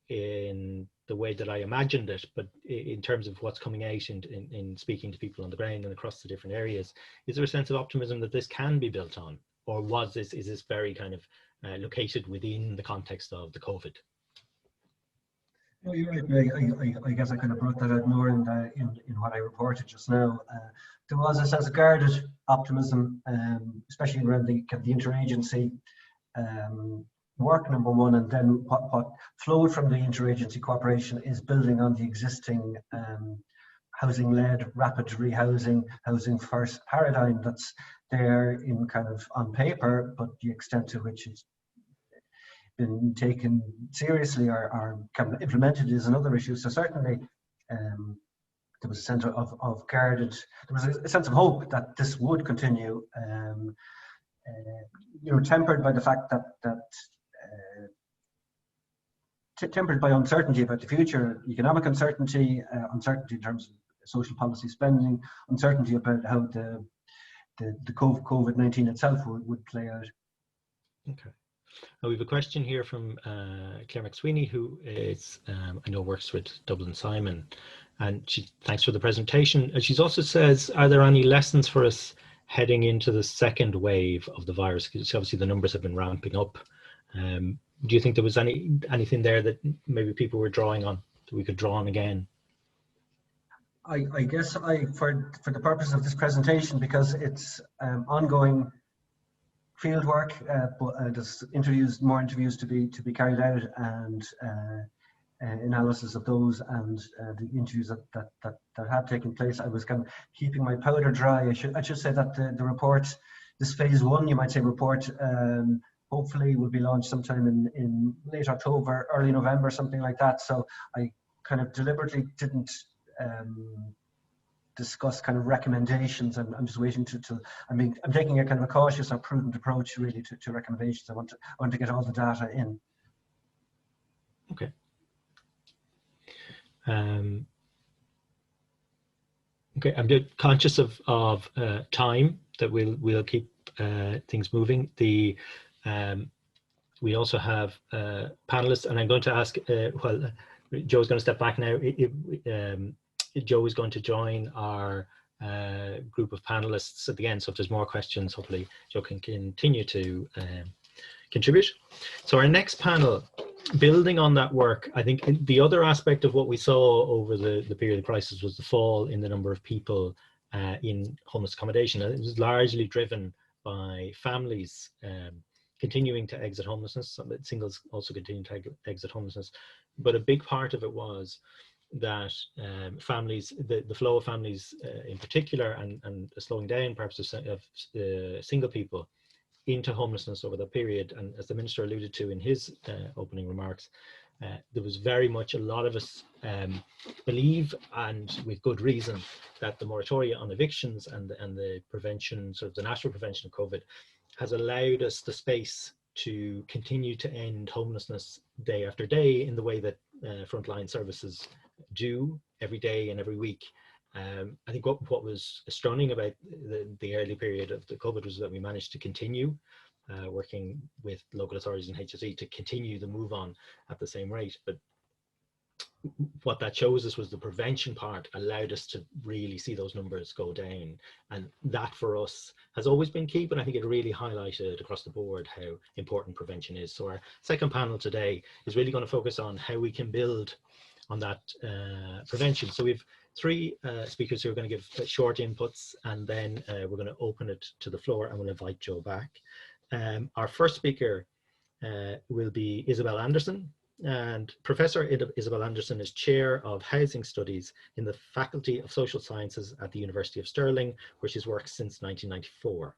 in the way that I imagined it, but in terms of what's coming out in speaking to people on the ground and across the different areas? Is there a sense of optimism that this can be built on, or is this very kind of located within the context of the COVID? No, you're right. I guess I kind of brought that out more in what I reported just now. There was a sense of guarded optimism, especially around the interagency work, number one, and then what flowed from the interagency cooperation is building on the existing housing-led, rapid rehousing, housing first paradigm that's there in kind of on paper, but the extent to which it's been taken seriously or kind of implemented is another issue. So certainly there was a sense of guarded, there was a sense of hope that this would continue, tempered by the fact that tempered by uncertainty about the future, economic uncertainty, uncertainty in terms of social policy spending, uncertainty about how the COVID-19 itself would play out. Okay. We have a question here from Claire McSweeney, who is, I know, works with Dublin Simon, and she thanks for the presentation. And she also says, are there any lessons for us heading into the second wave of the virus? Because obviously the numbers have been ramping up. Do you think there was anything there that maybe people were drawing on, that we could draw on again? I guess for the purpose of this presentation, because it's ongoing field work, but there's more interviews to be carried out, and analysis of those, and the interviews that have taken place. I was kind of keeping my powder dry. I should say that the report, this phase one, you might say, report, hopefully will be launched sometime in late October, early November, something like that. So I kind of deliberately didn't discuss kind of recommendations. I'm just waiting I'm taking a kind of a cautious or prudent approach really to recommendations. I want to get all the data in. Okay. Okay, I'm just conscious of time, that we'll keep things moving. We also have panelists, and I'm going to ask, well, Joe's going to step back now. Joe is going to join our group of panelists at the end, so if there's more questions, hopefully Joe can continue to contribute. So our next panel, building on that work, I think the other aspect of what we saw over the period of crisis was the fall in the number of people in homeless accommodation. And it was largely driven by families continuing to exit homelessness. Singles also continue to exit homelessness. But a big part of it was that families, the flow of families in particular, and slowing down perhaps of single people into homelessness over the period. And as the Minister alluded to in his opening remarks, there was very much, a lot of us believe, and with good reason, that the moratoria on evictions and the prevention, sort of the national prevention of COVID, has allowed us the space to continue to end homelessness day after day in the way that frontline services do every day and every week. I think what was stunning about the early period of the COVID was that we managed to continue working with local authorities and HSE to continue the move on at the same rate. But what that shows us was the prevention part allowed us to really see those numbers go down. And that for us has always been key, but I think it really highlighted across the board how important prevention is. So our second panel today is really going to focus on how we can build on that prevention. So we've three speakers who are going to give short inputs, and then we're going to open it to the floor and we'll invite Joe back. Our first speaker will be Isabel Anderson, and Professor Isabel Anderson is Chair of Housing Studies in the Faculty of Social Sciences at the University of Stirling, where she's worked since 1994.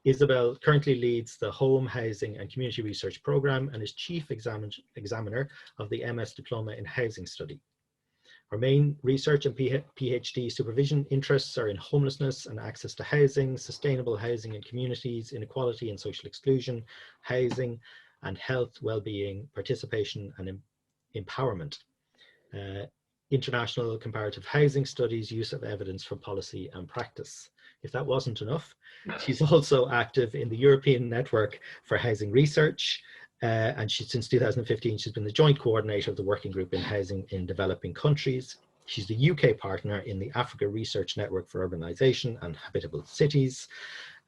Isabel currently leads the Home, Housing and Community Research Programme and is Chief Examiner of the MS Diploma in Housing Study. Our main research and PhD supervision interests are in homelessness and access to housing, sustainable housing and communities, inequality and social exclusion, housing and health, well-being, participation and empowerment, international comparative housing studies, use of evidence for policy and practice. If that wasn't enough, she's also active in the European Network for Housing Research, and since 2015, she's been the joint coordinator of the Working Group in Housing in Developing Countries. She's the UK partner in the Africa Research Network for Urbanisation and Habitable Cities,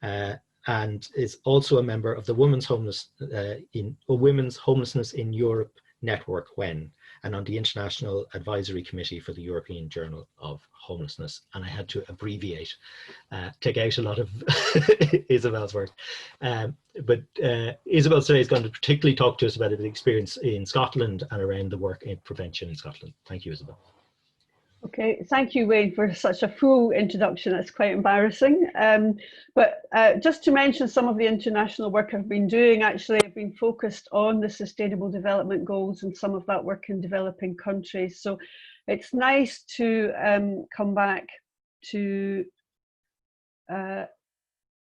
and is also a member of the Women's Homelessness in Europe Network, WHEN, and on the International Advisory Committee for the European Journal of Homelessness. And I had to abbreviate, take out a lot of Isabel's work. But Isabel today is going to particularly talk to us about the experience in Scotland and around the work in prevention in Scotland. Thank you, Isabel. Okay, thank you, Wayne, for such a full introduction. That's quite embarrassing. But just to mention some of the international work I've been doing, actually, I've been focused on the Sustainable Development Goals and some of that work in developing countries. So it's nice to come back to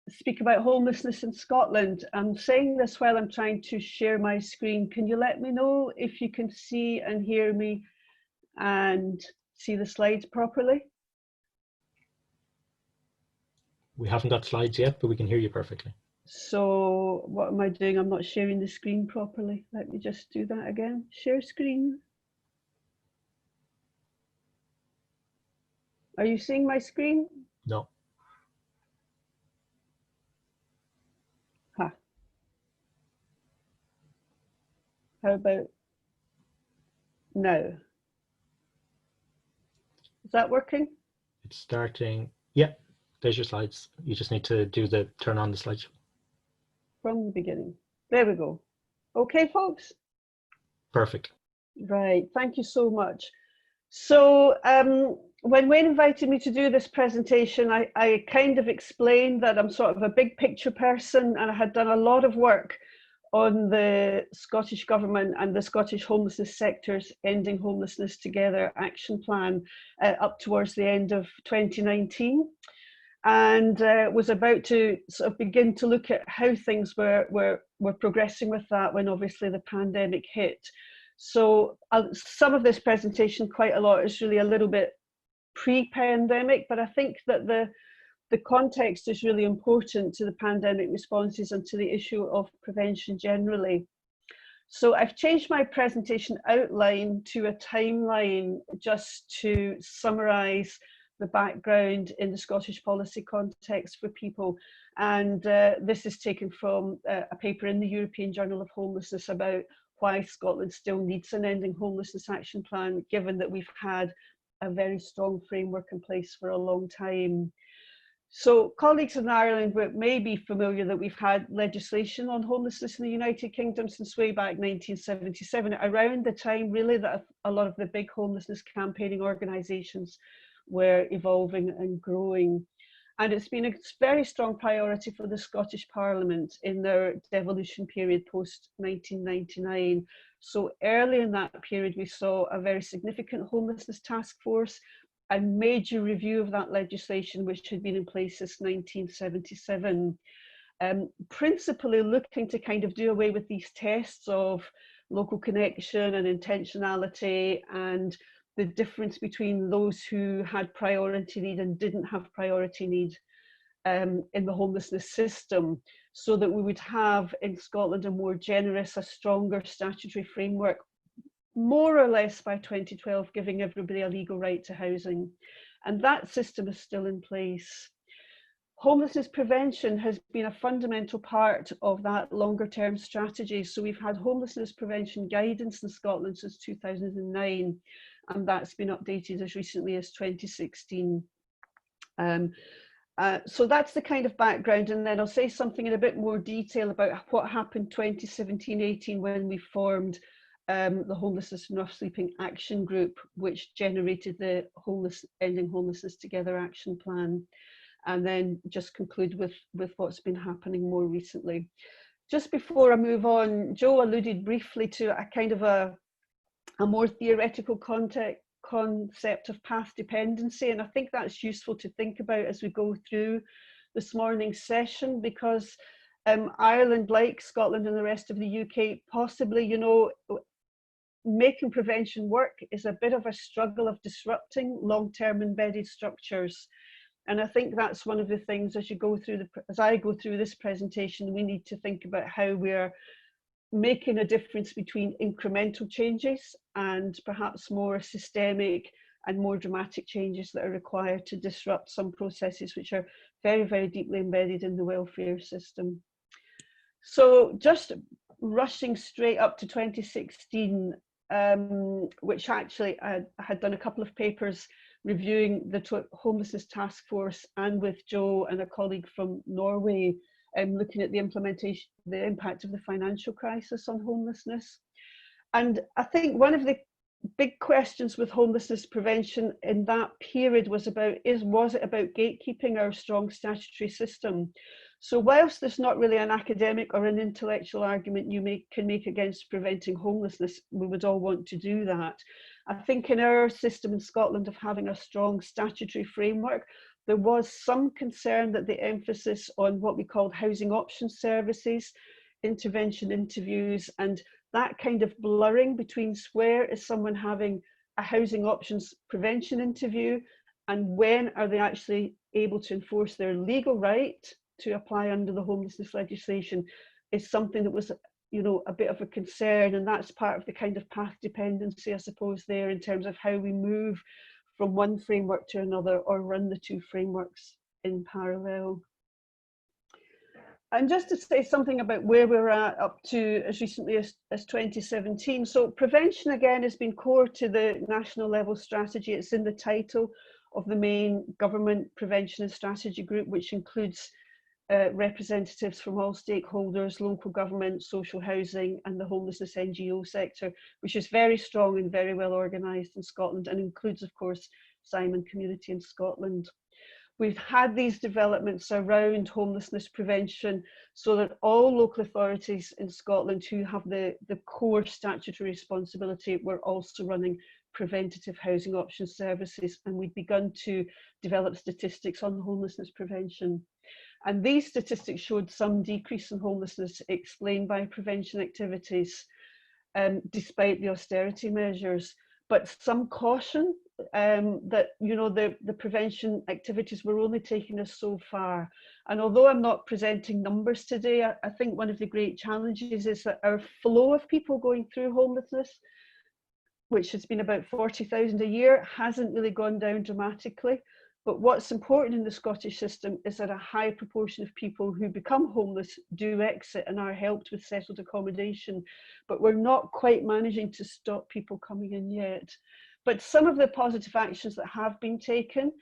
speak about homelessness in Scotland. I'm saying this while I'm trying to share my screen. Can you let me know if you can see and hear me and see the slides properly? We haven't got slides yet, but we can hear you perfectly. So what am I doing? I'm not sharing the screen properly. Let me just do that again. Share screen. Are you seeing my screen? No. Huh. How about now? Is that working? It's starting. Yeah, there's your slides. You just need to do the turn on the slideshow. From the beginning. There we go. Okay, folks? Perfect. Right, thank you so much. So when Wayne invited me to do this presentation, I kind of explained that I'm sort of a big picture person, and I had done a lot of work on the Scottish Government and the Scottish homelessness sector's Ending Homelessness Together action plan up towards the end of 2019, and was about to sort of begin to look at how things were progressing with that when obviously the pandemic hit. So some of this presentation, quite a lot, is really a little bit pre-pandemic, but I think that the context is really important to the pandemic responses and to the issue of prevention generally. So I've changed my presentation outline to a timeline just to summarise the background in the Scottish policy context for people. And this is taken from a paper in the European Journal of Homelessness about why Scotland still needs an ending homelessness action plan, given that we've had a very strong framework in place for a long time. So colleagues in Ireland may be familiar that we've had legislation on homelessness in the United Kingdom since way back 1977, around the time really that a lot of the big homelessness campaigning organisations were evolving and growing. And it's been a very strong priority for the Scottish Parliament in their devolution period post 1999. So early in that period, we saw a very significant homelessness task force, a major review of that legislation, which had been in place since 1977, principally looking to kind of do away with these tests of local connection and intentionality and the difference between those who had priority need and didn't have priority need in the homelessness system, so that we would have in Scotland a more generous, a stronger statutory framework, more or less by 2012, giving everybody a legal right to housing. And that system is still in place. Homelessness prevention has been a fundamental part of that longer term strategy. So we've had homelessness prevention guidance in Scotland since 2009, and that's been updated as recently as 2016. So that's the kind of background, and then I'll say something in a bit more detail about what happened 2017-18 when we formed the Homelessness and Rough Sleeping Action Group, which generated the Ending Homelessness Together action plan, and then just conclude with what's been happening more recently. Just before I move on, Joe alluded briefly to a kind of a more theoretical concept of path dependency, and I think that's useful to think about as we go through this morning's session, because Ireland, like Scotland and the rest of the UK, possibly, you know, making prevention work is a bit of a struggle of disrupting long-term embedded structures. And I think that's one of the things as I go through this presentation, we need to think about how we're making a difference between incremental changes and perhaps more systemic and more dramatic changes that are required to disrupt some processes which are very, very deeply embedded in the welfare system. So just rushing straight up to 2016, which actually I had done a couple of papers reviewing the homelessness task force, and with Joe and a colleague from Norway, looking at the impact of the financial crisis on homelessness. And I think one of the big questions with homelessness prevention in that period was it about gatekeeping our strong statutory system? So whilst there's not really an academic or an intellectual argument you can make against preventing homelessness, we would all want to do that. I think in our system in Scotland of having a strong statutory framework, there was some concern that the emphasis on what we called housing options services, intervention interviews, and that kind of blurring between where is someone having a housing options prevention interview and when are they actually able to enforce their legal right to apply under the homelessness legislation, is something that was, you know, a bit of a concern. And that's part of the kind of path dependency, I suppose, there in terms of how we move from one framework to another or run the two frameworks in parallel. And just to say something about where we're at up to as recently as 2017. So prevention, again, has been core to the national level strategy. It's in the title of the main government prevention and strategy group, which includes representatives from all stakeholders, local government, social housing, and the homelessness NGO sector, which is very strong and very well organised in Scotland, and includes, of course, Simon Community in Scotland. We've had these developments around homelessness prevention so that all local authorities in Scotland who have the core statutory responsibility were also running preventative housing options services, and we've begun to develop statistics on homelessness prevention. And these statistics showed some decrease in homelessness explained by prevention activities, despite the austerity measures, but some caution that, you know, the prevention activities were only taking us so far. And although I'm not presenting numbers today, I think one of the great challenges is that our flow of people going through homelessness, which has been about 40,000 a year, hasn't really gone down dramatically. But what's important in the Scottish system is that a high proportion of people who become homeless do exit and are helped with settled accommodation. But we're not quite managing to stop people coming in yet. But some of the positive actions that have been taken,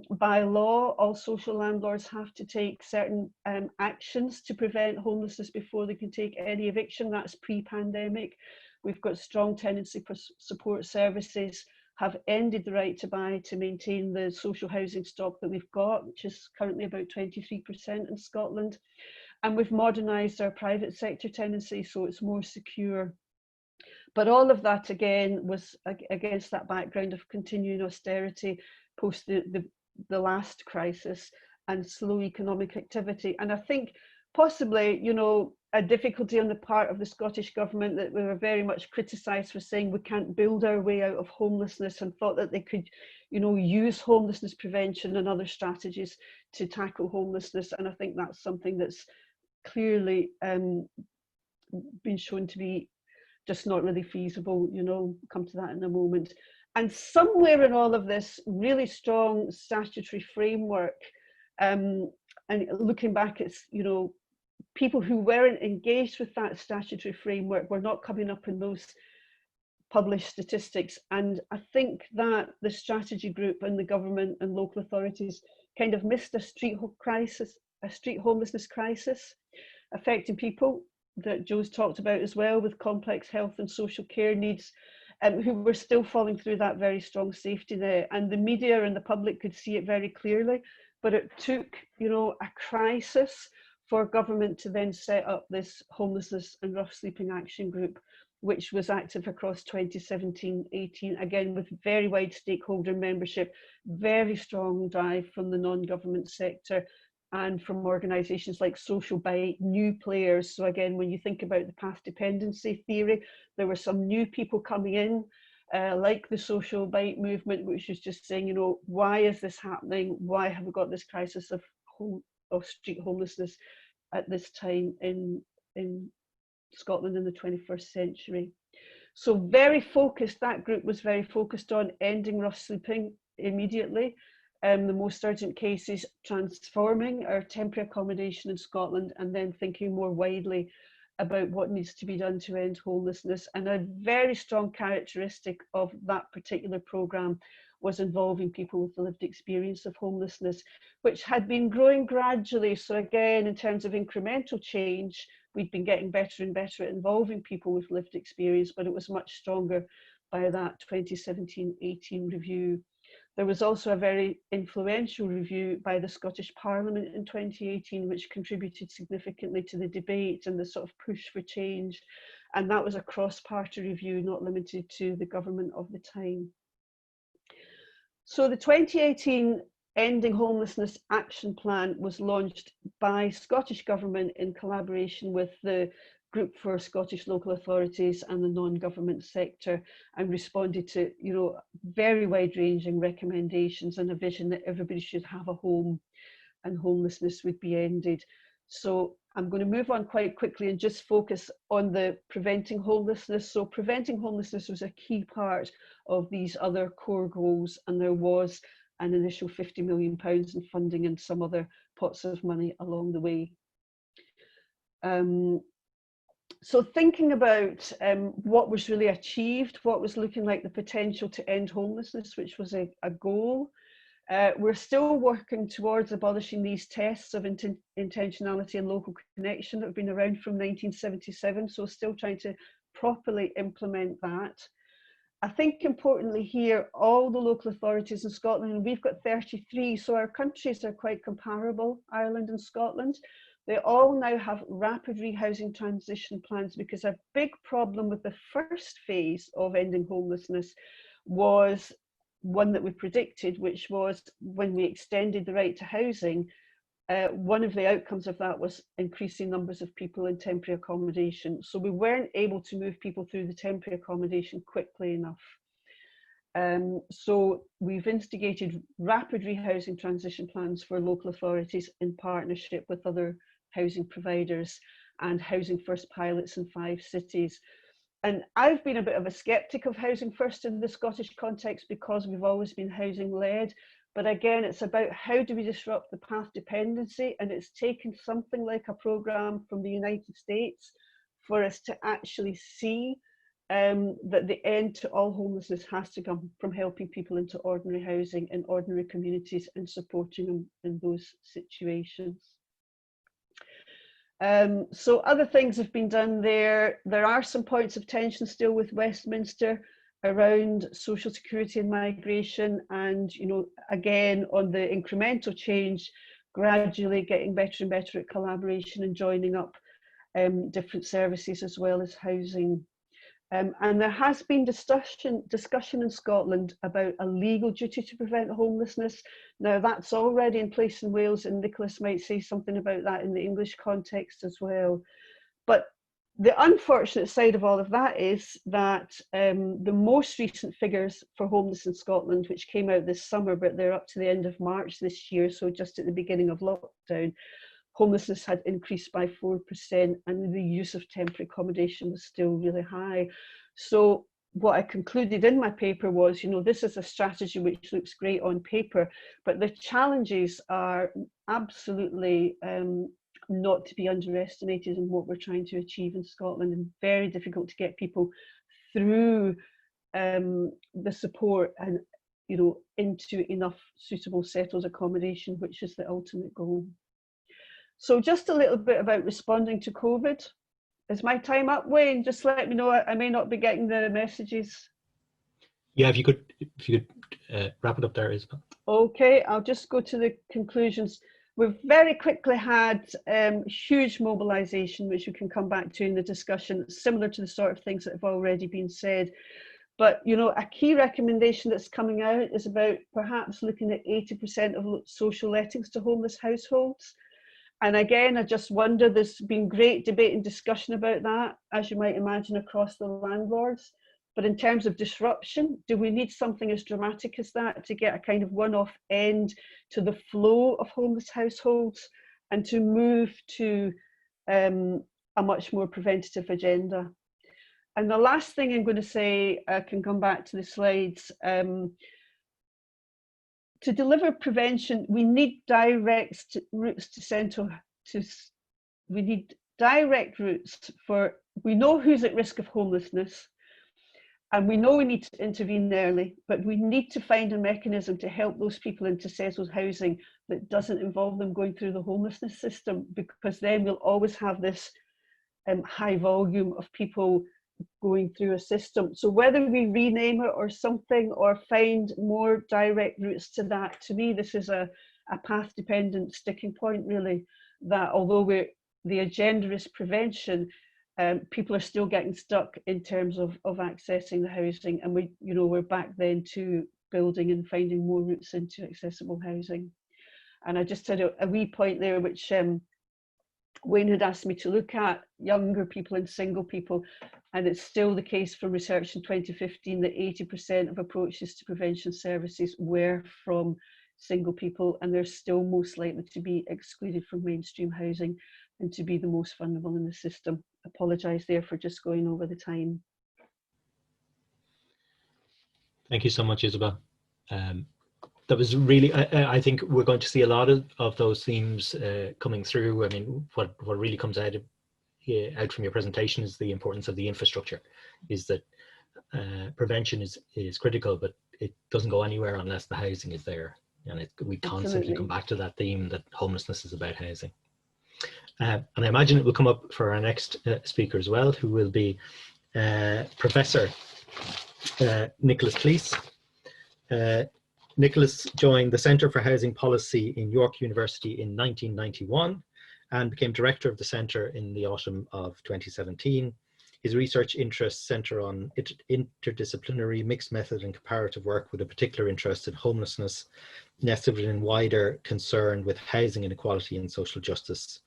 by law, all social landlords have to take certain actions to prevent homelessness before they can take any eviction. That's pre-pandemic. We've got strong tenancy support services, have ended the right to buy to maintain the social housing stock that we've got, which is currently about 23% in Scotland. And we've modernised our private sector tenancy so it's more secure. But all of that, again, was against that background of continuing austerity post the last crisis and slow economic activity. And I think possibly, you know, a difficulty on the part of the Scottish Government that we were very much criticised for saying we can't build our way out of homelessness, and thought that they could, you know, use homelessness prevention and other strategies to tackle homelessness. And I think that's something that's clearly been shown to be just not really feasible, you know, we'll come to that in a moment. And somewhere in all of this really strong statutory framework, and looking back, it's, you know, people who weren't engaged with that statutory framework were not coming up in those published statistics. And I think that the strategy group and the government and local authorities kind of missed a street homelessness crisis affecting people that Joe's talked about as well, with complex health and social care needs, who were still falling through that very strong safety net. And the media and the public could see it very clearly, but it took, you know, a crisis for government to then set up this homelessness and rough sleeping action group, which was active across 2017-18, again with very wide stakeholder membership, very strong drive from the non-government sector and from organisations like Social Bite, new players. So again, when you think about the path dependency theory, there were some new people coming in, like the Social Bite movement, which is just saying, you know, why is this happening? Why have we got this crisis of street homelessness at this time in Scotland in the 21st century? So very focused, that group was very focused on ending rough sleeping immediately. The most urgent cases, transforming our temporary accommodation in Scotland, and then thinking more widely about what needs to be done to end homelessness. And a very strong characteristic of that particular programme was involving people with the lived experience of homelessness, which had been growing gradually. So again, in terms of incremental change, we'd been getting better and better at involving people with lived experience, but it was much stronger by that 2017-18 review. There was also a very influential review by the Scottish Parliament in 2018, which contributed significantly to the debate and the sort of push for change. And that was a cross-party review, not limited to the government of the time. So the 2018 Ending Homelessness Action Plan was launched by Scottish Government in collaboration with the Group for Scottish Local Authorities and the non-government sector, and responded to, you know, very wide-ranging recommendations and a vision that everybody should have a home and homelessness would be ended. So I'm going to move on quite quickly and just focus on the preventing homelessness. So preventing homelessness was a key part of these other core goals, and there was an initial £50 million in funding and some other pots of money along the way. So thinking about what was really achieved, what was looking like the potential to end homelessness, which was a goal. We're still working towards abolishing these tests of intentionality and local connection that have been around from 1977, so still trying to properly implement that. I think importantly here, all the local authorities in Scotland, and we've got 33, so our countries are quite comparable, Ireland and Scotland. They all now have rapid rehousing transition plans, because a big problem with the first phase of ending homelessness was one that we predicted, which was when we extended the right to housing, one of the outcomes of that was increasing numbers of people in temporary accommodation. So we weren't able to move people through the temporary accommodation quickly enough. So we've instigated rapid rehousing transition plans for local authorities in partnership with other housing providers and Housing First pilots in 5 cities. And I've been a bit of a skeptic of Housing First in the Scottish context because we've always been housing led. But again, it's about how do we disrupt the path dependency, and it's taken something like a programme from the United States for us to actually see that the end to all homelessness has to come from helping people into ordinary housing in ordinary communities and supporting them in those situations. So other things have been done there. There are some points of tension still with Westminster around social security and migration, and, you know, again, on the incremental change, gradually getting better and better at collaboration and joining up different services as well as housing. And there has been discussion in Scotland about a legal duty to prevent homelessness. Now that's already in place in Wales, and Nicholas might say something about that in the English context as well. But the unfortunate side of all of that is that the most recent figures for homeless in Scotland, which came out this summer, but they're up to the end of March this year, so just at the beginning of lockdown, homelessness had increased by 4%, and the use of temporary accommodation was still really high. So what I concluded in my paper was, you know, this is a strategy which looks great on paper, but the challenges are absolutely not to be underestimated in what we're trying to achieve in Scotland, and very difficult to get people through the support and, you know, into enough suitable settled accommodation, which is the ultimate goal. So just a little bit about responding to COVID. Is my time up, Wayne? Just let me know. I may not be getting the messages. Yeah, if you could wrap it up there, Isabel. Okay, I'll just go to the conclusions. We've very quickly had huge mobilisation, which we can come back to in the discussion, similar to the sort of things that have already been said. But, you know, a key recommendation that's coming out is about perhaps looking at 80% of social lettings to homeless households. And again, I just wonder, there's been great debate and discussion about that, as you might imagine, across the landlords. But in terms of disruption, do we need something as dramatic as that to get a kind of one-off end to the flow of homeless households and to move to a much more preventative agenda? And the last thing I'm going to say, I can come back to the slides. To deliver prevention, we need direct routes to central. We need direct routes for. We know who's at risk of homelessness, and we know we need to intervene early. But we need to find a mechanism to help those people into settled housing that doesn't involve them going through the homelessness system, because then we'll always have this high volume of people going through a system. So whether we rename it or something, or find more direct routes to that, to me this is a path dependent sticking point, really, that although the agenda is prevention, people are still getting stuck in terms of accessing the housing, and we're back then to building and finding more routes into accessible housing. And I just had a wee point there which Wayne had asked me to look at, younger people and single people, and it's still the case from research in 2015 that 80% of approaches to prevention services were from single people, and they're still most likely to be excluded from mainstream housing and to be the most vulnerable in the system. Apologise there for just going over the time. Thank you so much, Isabel. That was really, I think we're going to see a lot of those themes coming through. I mean, what really comes out from your presentation is the importance of the infrastructure, is that prevention is critical, but it doesn't go anywhere unless the housing is there. And we constantly come back to that theme that homelessness is about housing. And I imagine it will come up for our next speaker as well, who will be Professor Nicholas Cleese. Nicholas joined the Centre for Housing Policy in York University in 1991 and became director of the centre in the autumn of 2017. His research interests centre on interdisciplinary, mixed method and comparative work, with a particular interest in homelessness, nested within wider concern with housing inequality and social justice.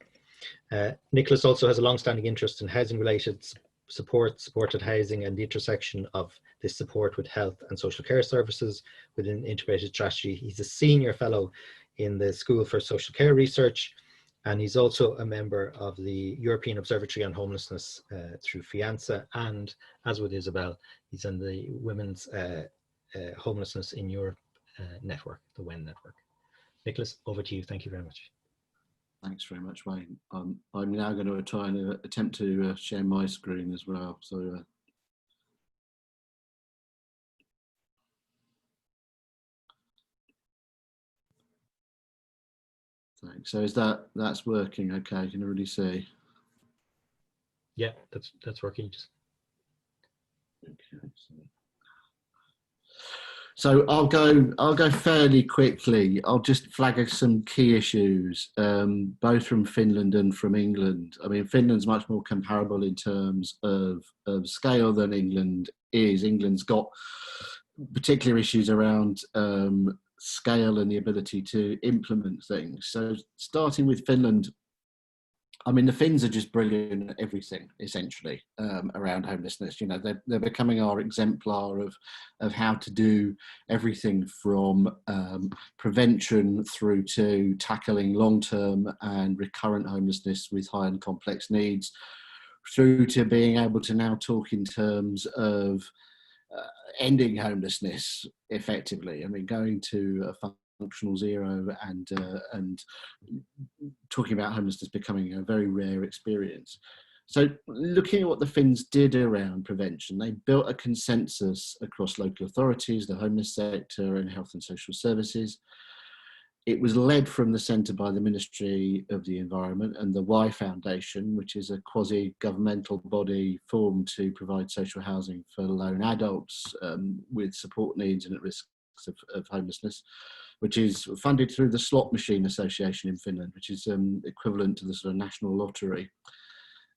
Nicholas also has a long-standing interest in housing-related supported housing, and the intersection of this support with health and social care services within integrated strategy. He's a senior fellow in the School for Social Care Research, and he's also a member of the European Observatory on Homelessness through FIANSA, and as with Isabel, he's in the Women's Homelessness in Europe network, the WEN network. Nicholas, over to you. Thank you very much. Thanks very much, Wayne. I'm now going to try and attempt to share my screen as well. So, thanks. So that's working? Okay, you can already see. Yeah, that's working. Just okay. So I'll go fairly quickly. I'll just flag some key issues, both from Finland and from England. I mean, Finland's much more comparable in terms of scale than England is. England's got particular issues around scale and the ability to implement things. So starting with Finland, I mean, the Finns are just brilliant at everything, essentially, around homelessness. You know, they're becoming our exemplar of how to do everything from prevention through to tackling long-term and recurrent homelessness with high and complex needs, through to being able to now talk in terms of ending homelessness effectively. I mean, going to a functional zero and talking about homelessness becoming a very rare experience. So looking at what the Finns did around prevention, they built a consensus across local authorities, the homeless sector and health and social services. It was led from the centre by the Ministry of the Environment and the Y Foundation, which is a quasi-governmental body formed to provide social housing for lone adults with support needs and at risk of homelessness, which is funded through the Slot Machine Association in Finland, which is equivalent to the sort of national lottery.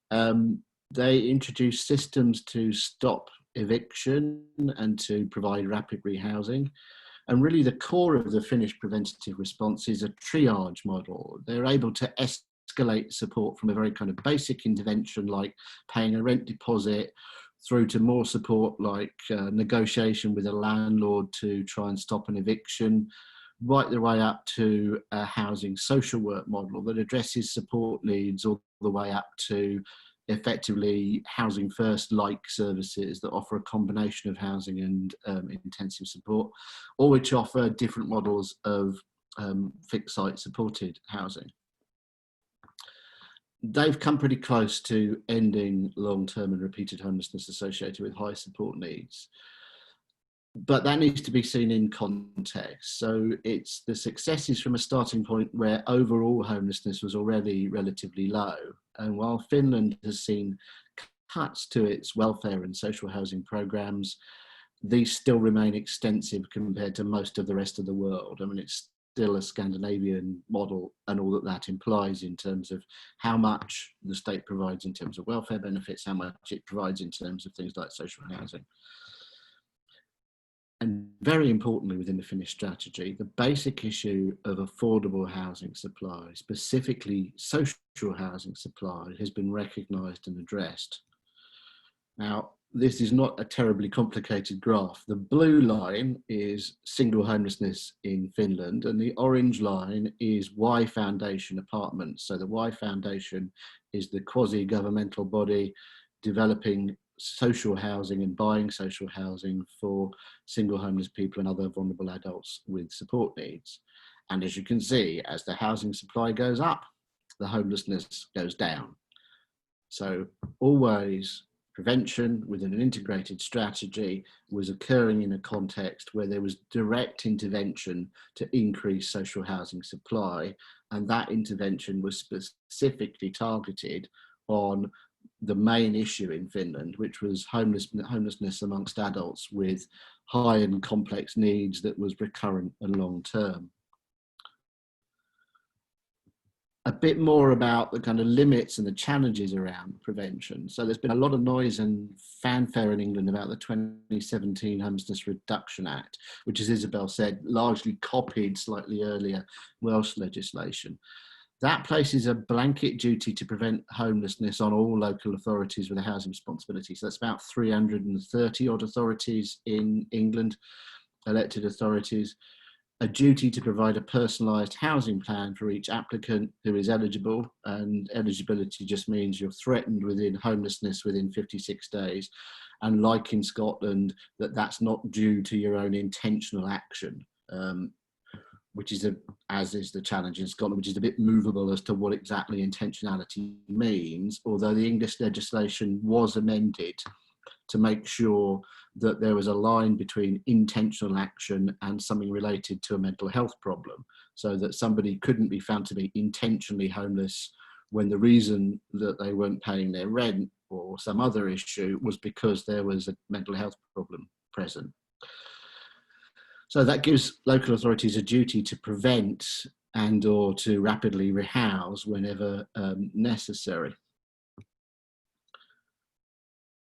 They introduced systems to stop eviction and to provide rapid rehousing. And really the core of the Finnish preventative response is a triage model. They're able to escalate support from a very kind of basic intervention like paying a rent deposit through to more support like negotiation with a landlord to try and stop an eviction, right the way up to a housing social work model that addresses support needs all the way up to effectively housing first like services that offer a combination of housing and intensive support, or which offer different models of fixed site supported housing. They've come pretty close to ending long-term and repeated homelessness associated with high support needs. But that needs to be seen in context. So it's the successes from a starting point where overall homelessness was already relatively low. And while Finland has seen cuts to its welfare and social housing programs, these still remain extensive compared to most of the rest of the world. I mean, it's still a Scandinavian model and all that that implies in terms of how much the state provides in terms of welfare benefits, how much it provides in terms of things like social housing. And very importantly within the Finnish strategy, the basic issue of affordable housing supply, specifically social housing supply, has been recognised and addressed. Now, this is not a terribly complicated graph. The blue line is single homelessness in Finland, and the orange line is Y Foundation apartments. So the Y Foundation is the quasi-governmental body developing social housing and buying social housing for single homeless people and other vulnerable adults with support needs. And as you can see, as the housing supply goes up, the homelessness goes down. So always prevention within an integrated strategy was occurring in a context where there was direct intervention to increase social housing supply, and that intervention was specifically targeted on the main issue in Finland, which was homelessness amongst adults with high and complex needs that was recurrent and long term. A bit more about the kind of limits and the challenges around prevention. So there's been a lot of noise and fanfare in England about the 2017 Homelessness Reduction Act, which, as Isabel said, largely copied slightly earlier Welsh legislation. That places a blanket duty to prevent homelessness on all local authorities with a housing responsibility. So that's about 330 odd authorities in England, elected authorities. A duty to provide a personalised housing plan for each applicant who is eligible, and eligibility just means you're threatened within homelessness within 56 days. And like in Scotland, that's not due to your own intentional action, which is, as is the challenge in Scotland, which is a bit movable as to what exactly intentionality means, although the English legislation was amended to make sure that there was a line between intentional action and something related to a mental health problem, so that somebody couldn't be found to be intentionally homeless when the reason that they weren't paying their rent or some other issue was because there was a mental health problem present. So that gives local authorities a duty to prevent and or to rapidly rehouse whenever necessary.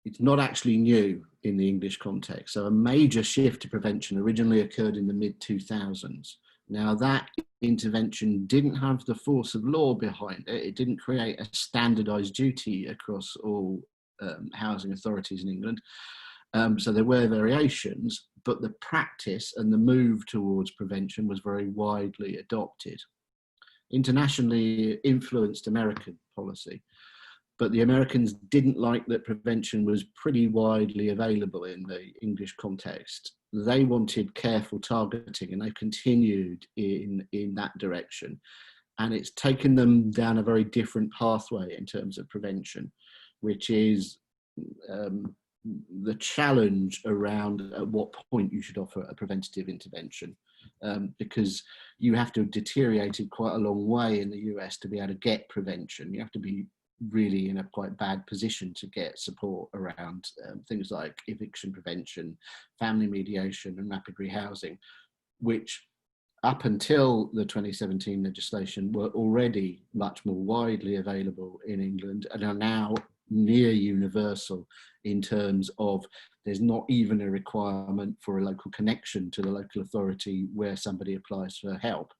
It's not actually new in the English context. So a major shift to prevention originally occurred in the mid-2000s. Now that intervention didn't have the force of law behind it. It didn't create a standardised duty across all housing authorities in England. So there were variations, but the practice and the move towards prevention was very widely adopted. Internationally influenced American policy, but the Americans didn't like that prevention was pretty widely available in the English context. They wanted careful targeting, and they've continued in that direction. And it's taken them down a very different pathway in terms of prevention, which is the challenge around at what point you should offer a preventative intervention, because you have to have deteriorated quite a long way in the US to be able to get prevention. You have to be really in a quite bad position to get support around things like eviction prevention, family mediation and rapid rehousing, which up until the 2017 legislation were already much more widely available in England and are now near universal in terms of there's not even a requirement for a local connection to the local authority where somebody applies for help.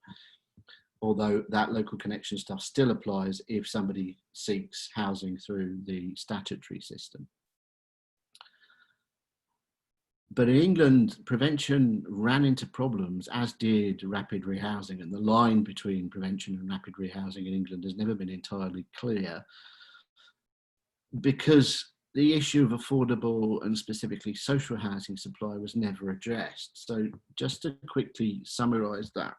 Although that local connection stuff still applies if somebody seeks housing through the statutory system. But in England, prevention ran into problems, as did rapid rehousing, and the line between prevention and rapid rehousing in England has never been entirely clear, because the issue of affordable and specifically social housing supply was never addressed. So just to quickly summarise that,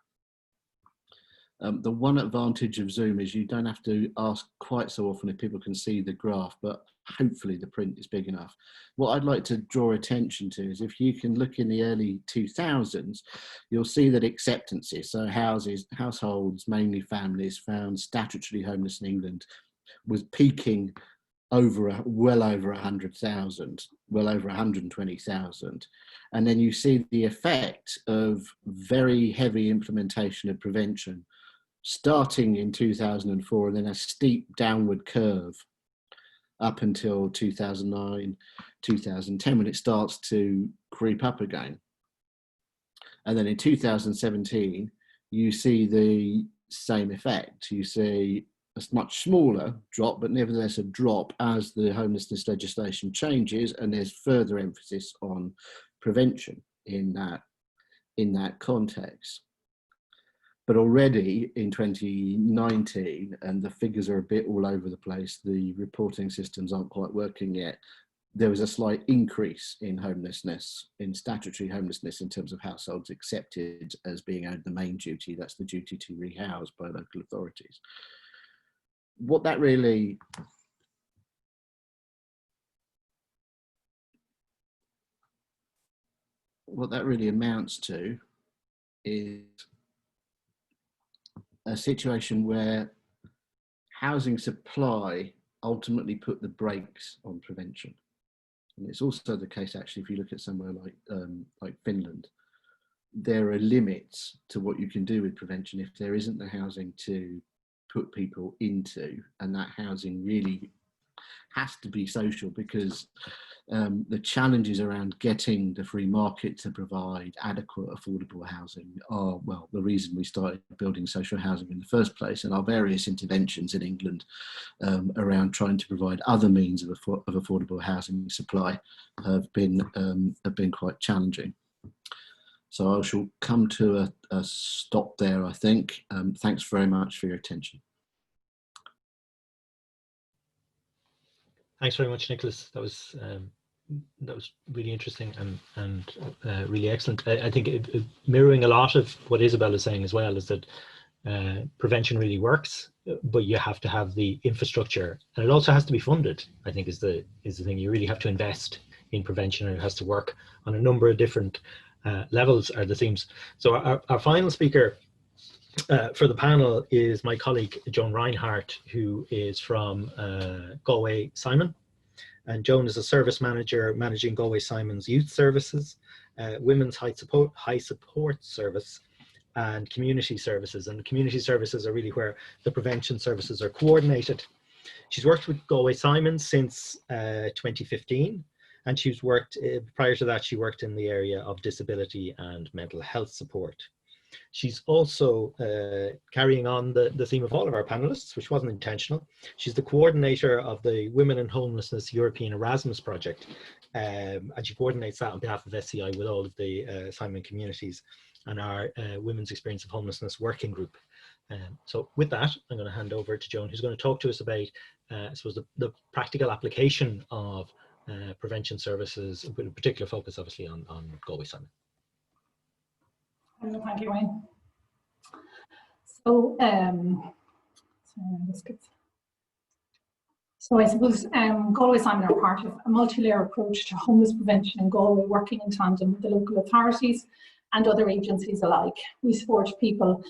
the one advantage of Zoom is you don't have to ask quite so often if people can see the graph, but hopefully the print is big enough. What I'd like to draw attention to is if you can look in the early 2000s, you'll see that acceptances, so households, mainly families, found statutorily homeless in England was peaking well over 100,000, well over 120,000. And then you see the effect of very heavy implementation of prevention starting in 2004 and then a steep downward curve up until 2009, 2010 when it starts to creep up again. And then in 2017, you see the same effect. You see a much smaller drop, but nevertheless a drop as the homelessness legislation changes, and there's further emphasis on prevention in that context. But already in 2019, and the figures are a bit all over the place, the reporting systems aren't quite working yet, there was a slight increase in homelessness, in statutory homelessness in terms of households accepted as being owed the main duty, that's the duty to rehouse by local authorities. What that really amounts to is a situation where housing supply ultimately put the brakes on prevention. And it's also the case, actually, if you look at somewhere like Finland, there are limits to what you can do with prevention if there isn't the housing to put people into, and that housing really has to be social, because the challenges around getting the free market to provide adequate, affordable housing are, well, the reason we started building social housing in the first place, and our various interventions in England around trying to provide other means of affordable housing supply have been quite challenging. So I shall come to a stop there, I think. Thanks very much for your attention. Thanks very much, Nicholas. That was really interesting and really excellent. I think mirroring a lot of what Isabel is saying as well is that prevention really works, but you have to have the infrastructure, and it also has to be funded. I think is the thing. You really have to invest in prevention, and it has to work on a number of different levels. Are the themes. So our final speaker for the panel is my colleague Joan Reinhardt, who is from Galway Simon. And Joan is a service manager managing Galway Simon's youth services, women's high support service, and community services. And community services are really where the prevention services are coordinated. She's worked with Galway Simon since 2015, and she's worked, prior to that, she worked in the area of disability and mental health support. She's also carrying on the theme of all of our panelists, which wasn't intentional. She's the coordinator of the Women in Homelessness European Erasmus project, and she coordinates that on behalf of SCI with all of the Simon communities and our Women's Experience of Homelessness Working Group. So with that, I'm going to hand over to Joan, who's going to talk to us about, I suppose, the practical application of prevention services, with a particular focus, obviously, on Galway Simon. Thank you, Wayne. So, I suppose Galway Simon are part of a multi-layer approach to homeless prevention in Galway, working in tandem with the local authorities and other agencies alike. We support people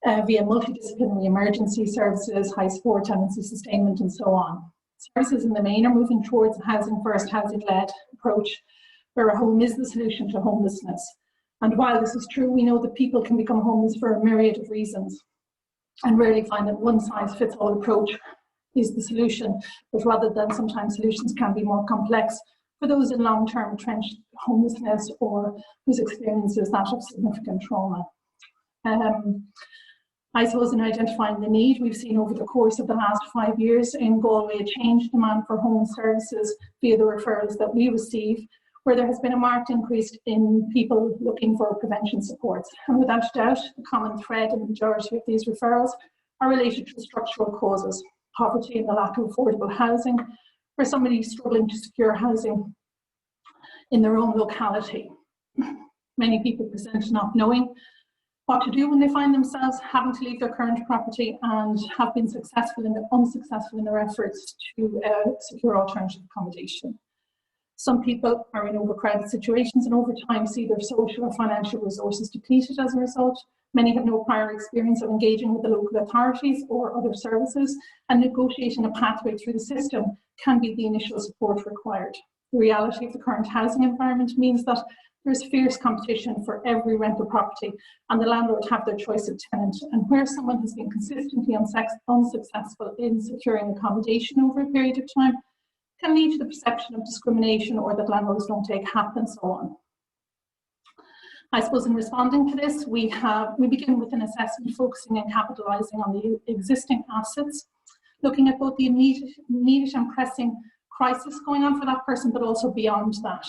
via multidisciplinary emergency services, high support, tenancy sustainment, and so on. Services in the main are moving towards a housing first, housing-led approach, where a home is the solution to homelessness. And while this is true, we know that people can become homeless for a myriad of reasons and rarely find that one size fits all approach is the solution, but rather than sometimes solutions can be more complex for those in long-term entrenched homelessness or whose experience is that of significant trauma. I suppose in identifying the need, we've seen over the course of the last 5 years in Galway a change demand for home services via the referrals that we receive, where there has been a marked increase in people looking for prevention supports. And without doubt, the common thread in the majority of these referrals are related to structural causes, poverty and the lack of affordable housing, or somebody struggling to secure housing in their own locality. Many people present not knowing what to do when they find themselves having to leave their current property and have been successful and unsuccessful in their efforts to secure alternative accommodation. Some people are in overcrowded situations and over time see their social or financial resources depleted as a result. Many have no prior experience of engaging with the local authorities or other services, and negotiating a pathway through the system can be the initial support required. The reality of the current housing environment means that there's fierce competition for every rental property, and the landlords have their choice of tenant. And where someone has been consistently unsuccessful in securing accommodation over a period of time, can lead to the perception of discrimination or that landlords don't take HAP and so on. I suppose in responding to this, we begin with an assessment focusing and capitalising on the existing assets, looking at both the immediate and pressing crisis going on for that person, but also beyond that.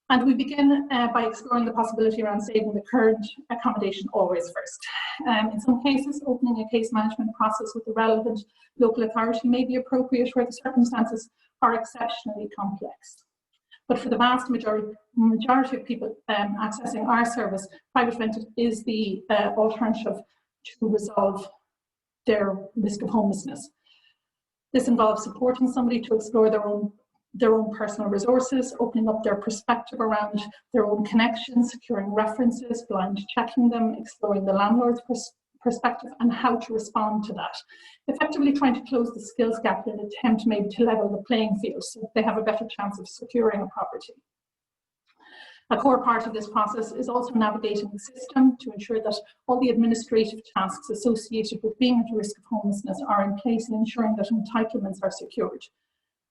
And we begin by exploring the possibility around saving the current accommodation always first. In some cases, opening a case management process with the relevant local authority may be appropriate where the circumstances are exceptionally complex. But for the vast majority of people accessing our service, private rented is the alternative to resolve their risk of homelessness. This involves supporting somebody to explore their own personal resources, opening up their perspective around their own connections, securing references, blind checking them, exploring the landlord's perspective and how to respond to that. Effectively trying to close the skills gap in an attempt maybe to level the playing field so they have a better chance of securing a property. A core part of this process is also navigating the system to ensure that all the administrative tasks associated with being at risk of homelessness are in place and ensuring that entitlements are secured.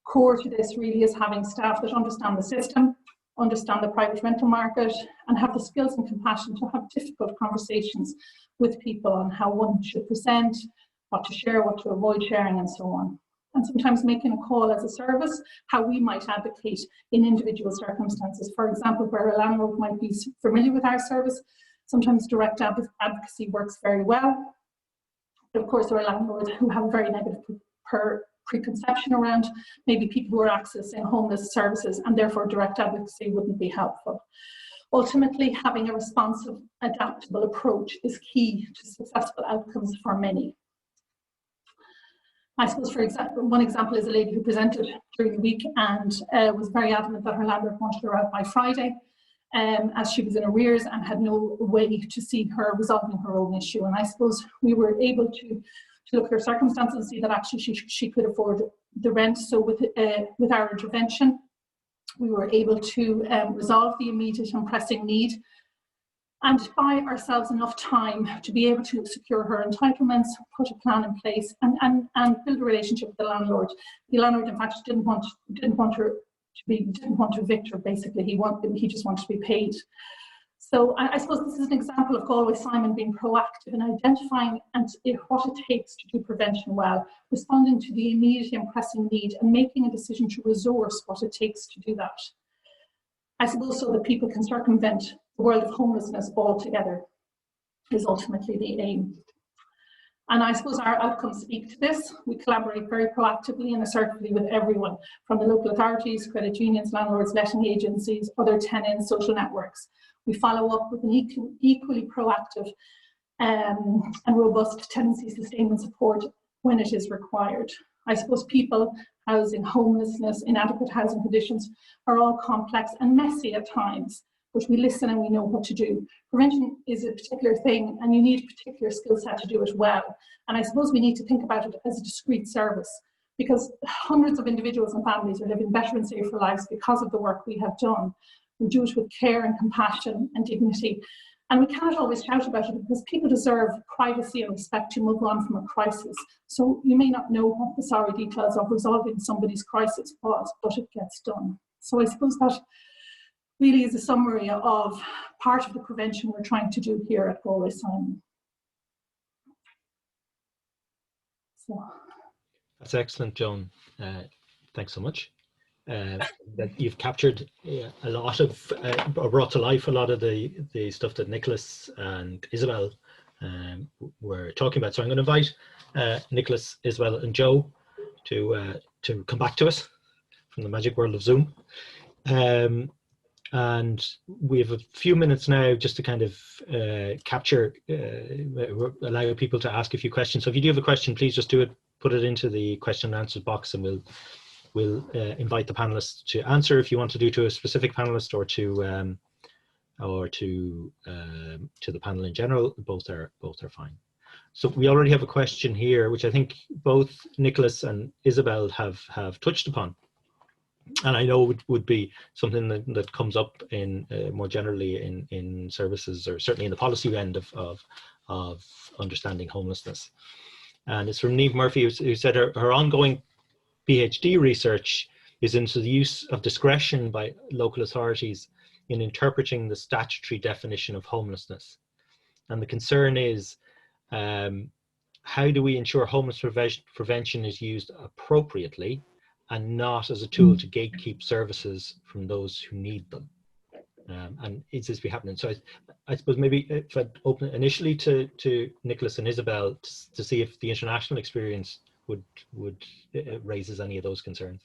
Core to this really is having staff that understand the system, understand the private rental market, and have the skills and compassion to have difficult conversations with people on how one should present, what to share, what to avoid sharing, and so on. And sometimes making a call as a service, how we might advocate in individual circumstances. For example, where a landlord might be familiar with our service, sometimes direct advocacy works very well. But of course, there are landlords who have a very negative preconception around maybe people who are accessing homeless services, and therefore direct advocacy wouldn't be helpful. Ultimately, having a responsive, adaptable approach is key to successful outcomes for many. I suppose, for example, one example is a lady who presented during the week and was very adamant that her landlord wanted her out by Friday, as she was in arrears and had no way to see her resolving her own issue. And I suppose we were able to look at her circumstances and see that actually she could afford the rent. So with our intervention, we were able to resolve the immediate and pressing need and buy ourselves enough time to be able to secure her entitlements, put a plan in place, and build a relationship with the landlord. The landlord, in fact, didn't want to evict her. Basically, he just wanted to be paid. So I suppose this is an example of Galway Simon being proactive in identifying what it takes to do prevention well, responding to the immediate and pressing need, and making a decision to resource what it takes to do that. I suppose so that people can circumvent the world of homelessness altogether is ultimately the aim. And I suppose our outcomes speak to this. We collaborate very proactively and assertively with everyone, from the local authorities, credit unions, landlords, letting agencies, other tenants, social networks. We follow up with an equally proactive and robust tenancy sustainment support when it is required. I suppose people, housing, homelessness, inadequate housing conditions are all complex and messy at times, but we listen and we know what to do. Prevention is a particular thing and you need a particular skill set to do it well. And I suppose we need to think about it as a discrete service, because hundreds of individuals and families are living better and safer lives because of the work we have done. We do it with care and compassion and dignity. And we cannot always shout about it because people deserve privacy and respect to move on from a crisis. So you may not know what the sorry details of resolving somebody's crisis was, but it gets done. So I suppose that really is a summary of part of the prevention we're trying to do here at Galway Simon. So. That's excellent, Joan. Thanks so much. That you've captured a lot of, or brought to life a lot of the stuff that Nicholas and Isabel were talking about. So I'm going to invite Nicholas, Isabel, and Joe to come back to us from the magic world of Zoom. And we have a few minutes now just to kind of capture, allow people to ask a few questions. So if you do have a question, please just do it, put it into the question and answer box, and we'll invite the panelists to answer if you want to do to a specific panelist or to the panel in general. Both are fine. So we already have a question here, which I think both Nicholas and Isabel have touched upon, and I know it would be something that comes up in more generally in services, or certainly in the policy end of understanding homelessness. And it's from Niamh Murphy, who said her ongoing PhD research is into the use of discretion by local authorities in interpreting the statutory definition of homelessness. And the concern is, how do we ensure homeless prevention is used appropriately and not as a tool to gatekeep services from those who need them? And is this be happening? So I suppose maybe if I'd open initially to Nicholas and Isabel to see if the international experience would raises any of those concerns.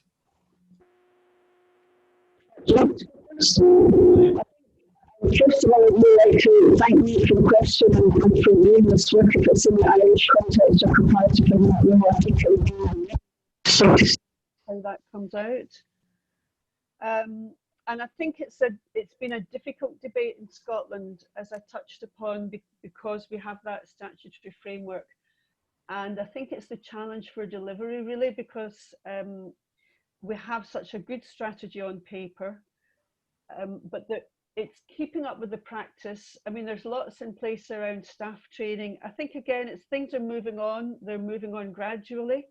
First of all, I would like to thank you for the question and for doing this work. If it's in the Irish context or comparative, I don't know. I think it would be how that comes out. And I think it's been a difficult debate in Scotland, as I touched upon, because we have that statutory framework. And I think it's the challenge for delivery, really, because we have such a good strategy on paper, but it's keeping up with the practice. I mean, there's lots in place around staff training. I think, again, things are moving on. They're moving on gradually.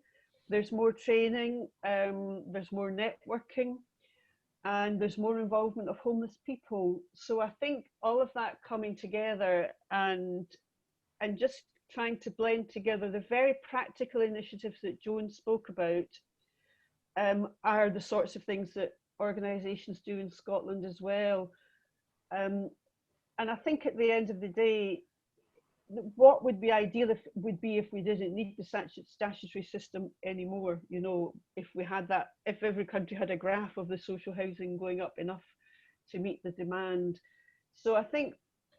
there's more training, there's more networking, and there's more involvement of homeless people. So I think all of that coming together and just trying to blend together the very practical initiatives that Joan spoke about are the sorts of things that organisations do in Scotland as well. And I think at the end of the day, what would be ideal would be if we didn't need the statutory system anymore. You know, if we had that, if every country had a graph of the social housing going up enough to meet the demand. So I think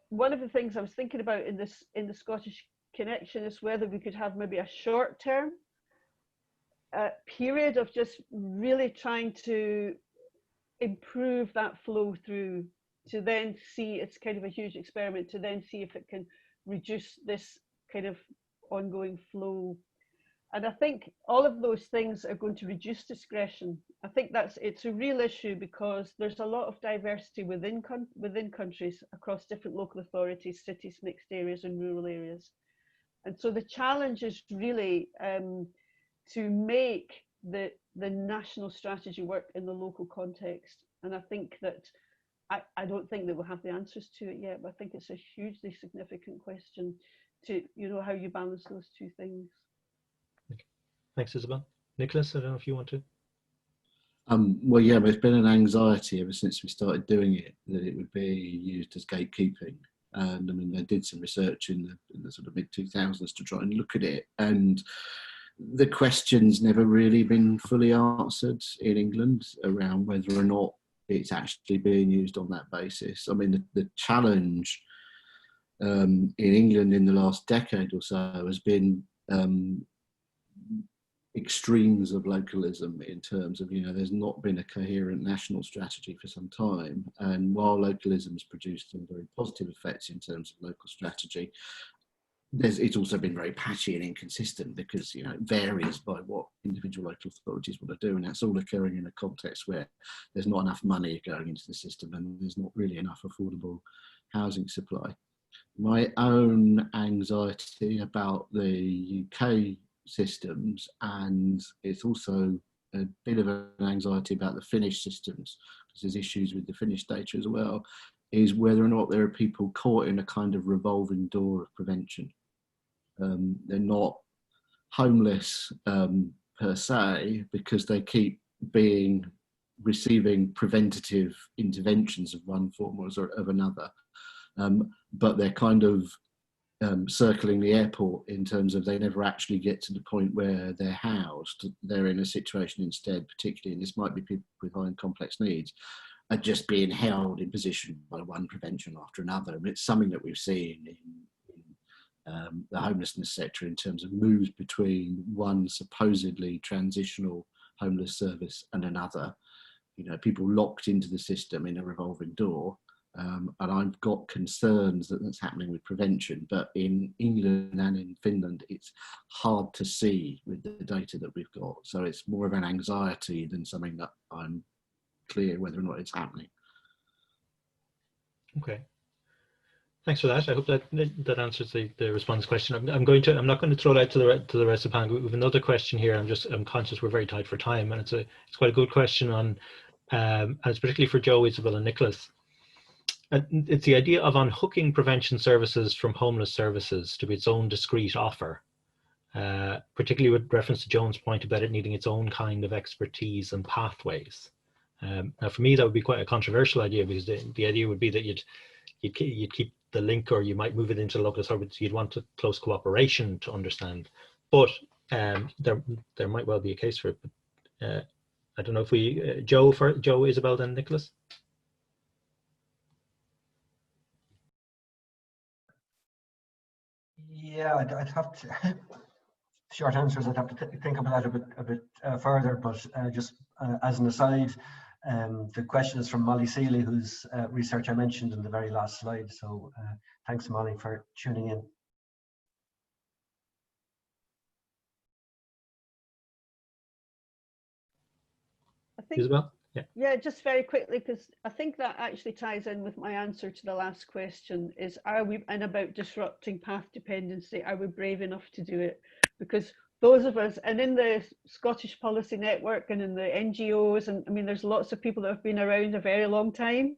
one of the things I was thinking about in the Scottish Connection is whether we could have maybe a short-term period of just really trying to improve that flow through, to then see, it's kind of a huge experiment, to then see if it can reduce this kind of ongoing flow. And I think all of those things are going to reduce discretion. I think it's a real issue because there's a lot of diversity within countries across different local authorities, cities, mixed areas and rural areas. And so the challenge is really to make the national strategy work in the local context. And I think that I don't think that we'll have the answers to it yet, but I think it's a hugely significant question to, you know, how you balance those two things. Okay. Thanks, Isabel. Nicholas, I don't know if you want to. Well, yeah, there's been an anxiety ever since we started doing it that it would be used as gatekeeping. And I mean, they did some research in the sort of mid-2000s to try and look at it. And the question's never really been fully answered in England around whether or not it's actually being used on that basis. I mean, the challenge in England in the last decade or so has been extremes of localism in terms of, you know, there's not been a coherent national strategy for some time. And while localism has produced some very positive effects in terms of local strategy, it's also been very patchy and inconsistent because, you know, it varies by what individual local authorities want to do, and that's all occurring in a context where there's not enough money going into the system and there's not really enough affordable housing supply. My own anxiety about the UK systems, and it's also a bit of an anxiety about the Finnish systems because there's issues with the Finnish data as well, is whether or not there are people caught in a kind of revolving door of prevention. They're not homeless per se because they keep receiving preventative interventions of one form or of another, but they're kind of circling the airport in terms of they never actually get to the point where they're housed. They're in a situation instead, particularly, and this might be people with high and complex needs, are just being held in position by one prevention after another. And it's something that we've seen in the homelessness sector in terms of moves between one supposedly transitional homeless service and another. You know, people locked into the system in a revolving door. And I've got concerns that that's happening with prevention, but in England and in Finland, it's hard to see with the data that we've got. So it's more of an anxiety than something that I'm clear whether or not it's happening. Okay. Thanks for that. I hope that answers the response question. I'm not going to throw it out to the rest of the panel. We have another question here. I'm conscious we're very tight for time, and it's quite a good question on, and it's particularly for Joe, Isabel, and Nicholas. And it's the idea of unhooking prevention services from homeless services to be its own discrete offer, particularly with reference to Joan's point about it needing its own kind of expertise and pathways. Now, for me, that would be quite a controversial idea because the idea would be that you'd keep the link, or you might move it into local authorities. You'd want a close cooperation to understand, but there might well be a case for it. But I don't know if we Joe, Isabel, then Nicholas. Yeah, I'd have to. Short answers. I'd have to think about that a bit further. But just as an aside, the question is from Molly Seeley, whose research I mentioned in the very last slide. So thanks, Molly, for tuning in. I think, Isabel? yeah, just very quickly, because I think that actually ties in with my answer to the last question, is are we, and about disrupting path dependency, are we brave enough to do it? Because those of us, and in the Scottish Policy Network and in the NGOs, and I mean, there's lots of people that have been around a very long time.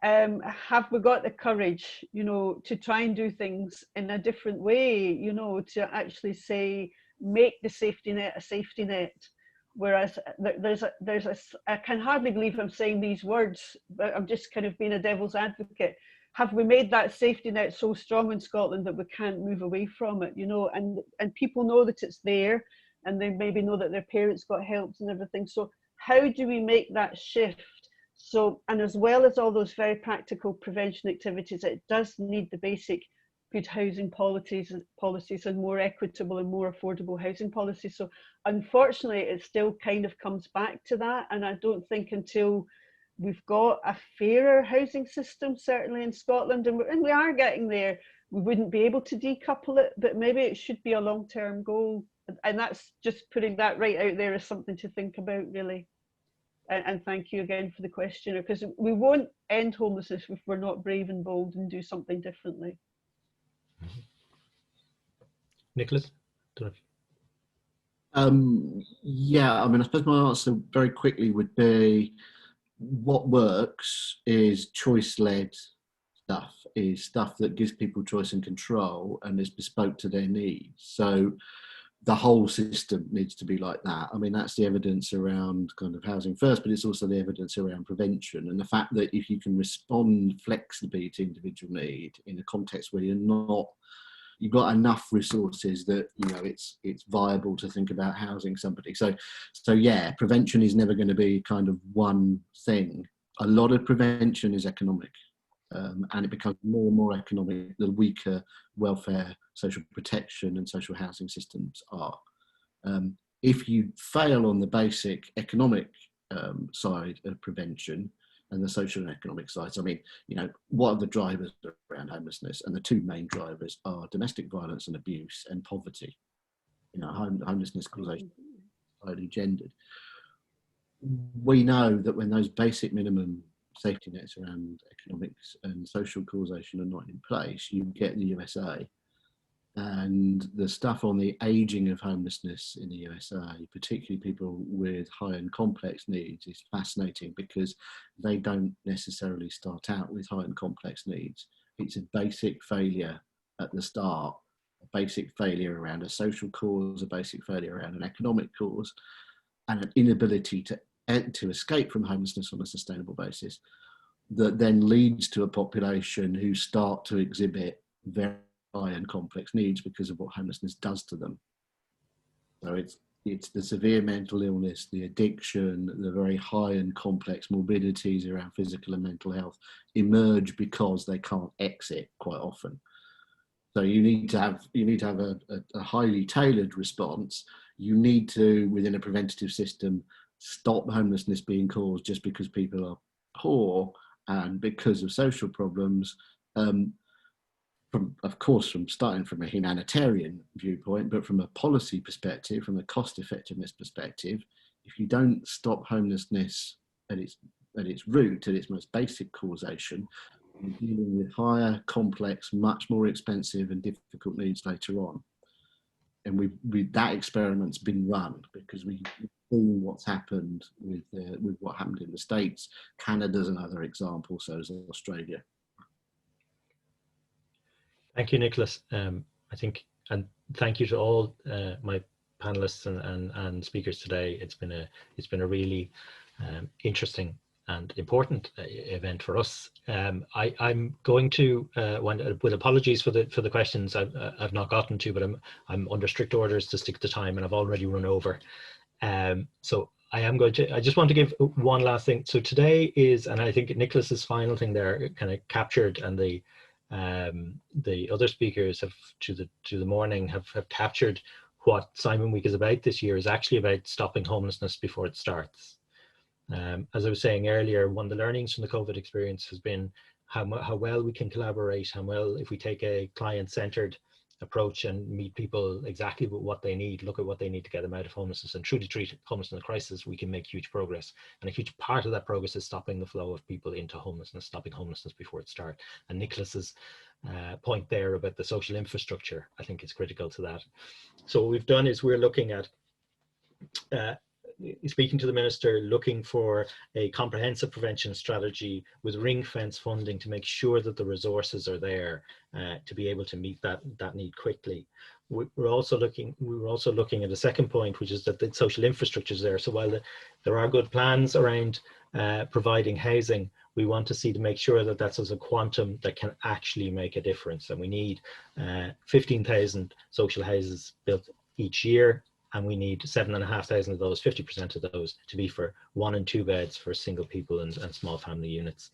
Have we got the courage, you know, to try and do things in a different way, you know, to actually say, make the safety net a safety net? Whereas I can hardly believe I'm saying these words, but I'm just kind of being a devil's advocate. Have we made that safety net so strong in Scotland that we can't move away from it, you know, and people know that it's there, and they maybe know that their parents got help and everything. So how do we make that shift? So, and as well as all those very practical prevention activities, it does need the basic good housing policies and more equitable and more affordable housing policies. So unfortunately, it still kind of comes back to that. And I don't think until we've got a fairer housing system, certainly in Scotland, and we are getting there, we wouldn't be able to decouple it, but maybe it should be a long-term goal. And that's just putting that right out there as something to think about, really. And thank you again for the question, because we won't end homelessness if we're not brave and bold and do something differently. Nicholas? Yeah, I mean, I suppose my answer very quickly would be, what works is choice-led stuff, is stuff that gives people choice and control and is bespoke to their needs. So the whole system needs to be like that. I mean, that's the evidence around kind of housing first, but it's also the evidence around prevention, and the fact that if you can respond flexibly to individual need in a context where you've got enough resources that, you know, it's viable to think about housing somebody. So yeah, prevention is never going to be kind of one thing. A lot of prevention is economic. And it becomes more and more economic the weaker welfare, social protection and social housing systems are. If you fail on the basic economic side of prevention and the social and economic sides, I mean, you know, what are the drivers around homelessness? And the two main drivers are domestic violence and abuse and poverty. You know, homelessness causation is highly gendered. We know that when those basic minimum safety nets around economics and social causation are not in place, you get the USA. And the stuff on the ageing of homelessness in the USA, particularly people with high and complex needs, is fascinating because they don't necessarily start out with high and complex needs. It's a basic failure at the start, a basic failure around a social cause, a basic failure around an economic cause, and an inability to escape from homelessness on a sustainable basis, that then leads to a population who start to exhibit very high and complex needs because of what homelessness does to them. So it's the severe mental illness, the addiction, the very high and complex morbidities around physical and mental health emerge because they can't exit quite often. So you need to have a highly tailored response. You need to, within a preventative system, stop homelessness being caused just because people are poor and because of social problems, starting from a humanitarian viewpoint, but from a policy perspective, from a cost effectiveness perspective, if you don't stop homelessness at its root, at its most basic causation, you're dealing with higher, complex, much more expensive and difficult needs later on. And that experiment's been run because we've seen what's happened with what happened in the States. Canada's another example, so is Australia. Thank you, Nicholas. I think, and thank you to all my panelists and speakers today. It's been a really interesting and important event for us. I'm going to, with apologies for the questions I've not gotten to, but I'm under strict orders to stick to time, and I've already run over. So I just want to give one last thing. So today is, and I think Nicholas's final thing there kind of captured, and the other speakers have to the morning have captured what Simon Week is about this year, is actually about stopping homelessness before it starts. As I was saying earlier, one of the learnings from the COVID experience has been how well we can collaborate, how well, if we take a client-centered approach and meet people exactly with what they need, look at what they need to get them out of homelessness and truly treat homelessness crisis, we can make huge progress. And a huge part of that progress is stopping the flow of people into homelessness, stopping homelessness before it starts. And Nicholas's point there about the social infrastructure, I think is critical to that. So what we've done is we're looking at speaking to the Minister, looking for a comprehensive prevention strategy with ring-fence funding to make sure that the resources are there to be able to meet that need quickly. We were also looking at a second point, which is that the social infrastructure is there. So while there are good plans around providing housing, we want to see to make sure that that's as a quantum that can actually make a difference. And we need 15,000 social houses built each year, and we need 7,500 of those, 50% of those, to be for 1 and 2 beds for single people and small family units.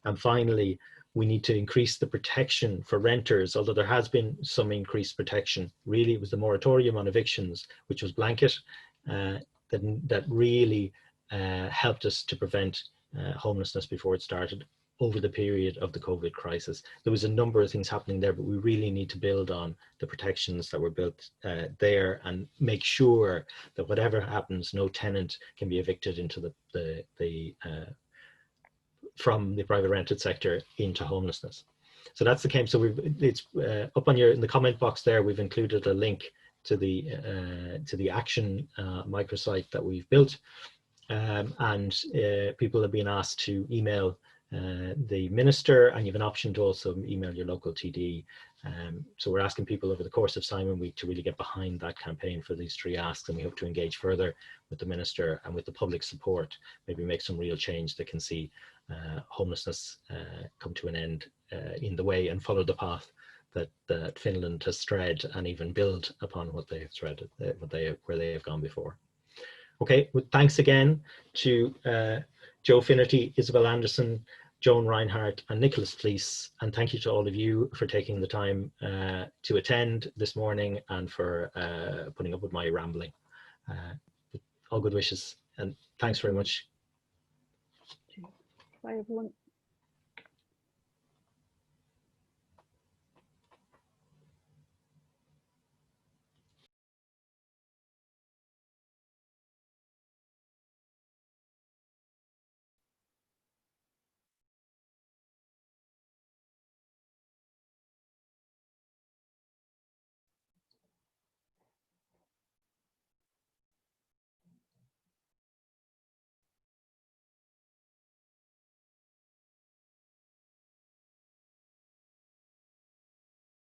And finally, we need to increase the protection for renters, although there has been some increased protection. Really, it was the moratorium on evictions, which was blanket, that really helped us to prevent homelessness before it started over the period of the COVID crisis. There was a number of things happening there, but we really need to build on the protections that were built there and make sure that whatever happens, no tenant can be evicted into from the private rented sector into homelessness. So that's the case. So it's up on in the comment box there. We've included a link to the action microsite that we've built, and people have been asked to email the Minister, and you have an option to also email your local TD. So we're asking people over the course of Simon Week to really get behind that campaign for these 3 asks, and we hope to engage further with the Minister and with the public support, maybe make some real change that can see homelessness come to an end in the way and follow the path that Finland has tread, and even build upon what they have treaded, where they have gone before. Okay, well, thanks again to Joe Finnerty, Isabel Anderson, Joan Reinhardt and Nicholas Fleece, and thank you to all of you for taking the time to attend this morning and for putting up with my rambling. All good wishes, and thanks very much. Bye everyone.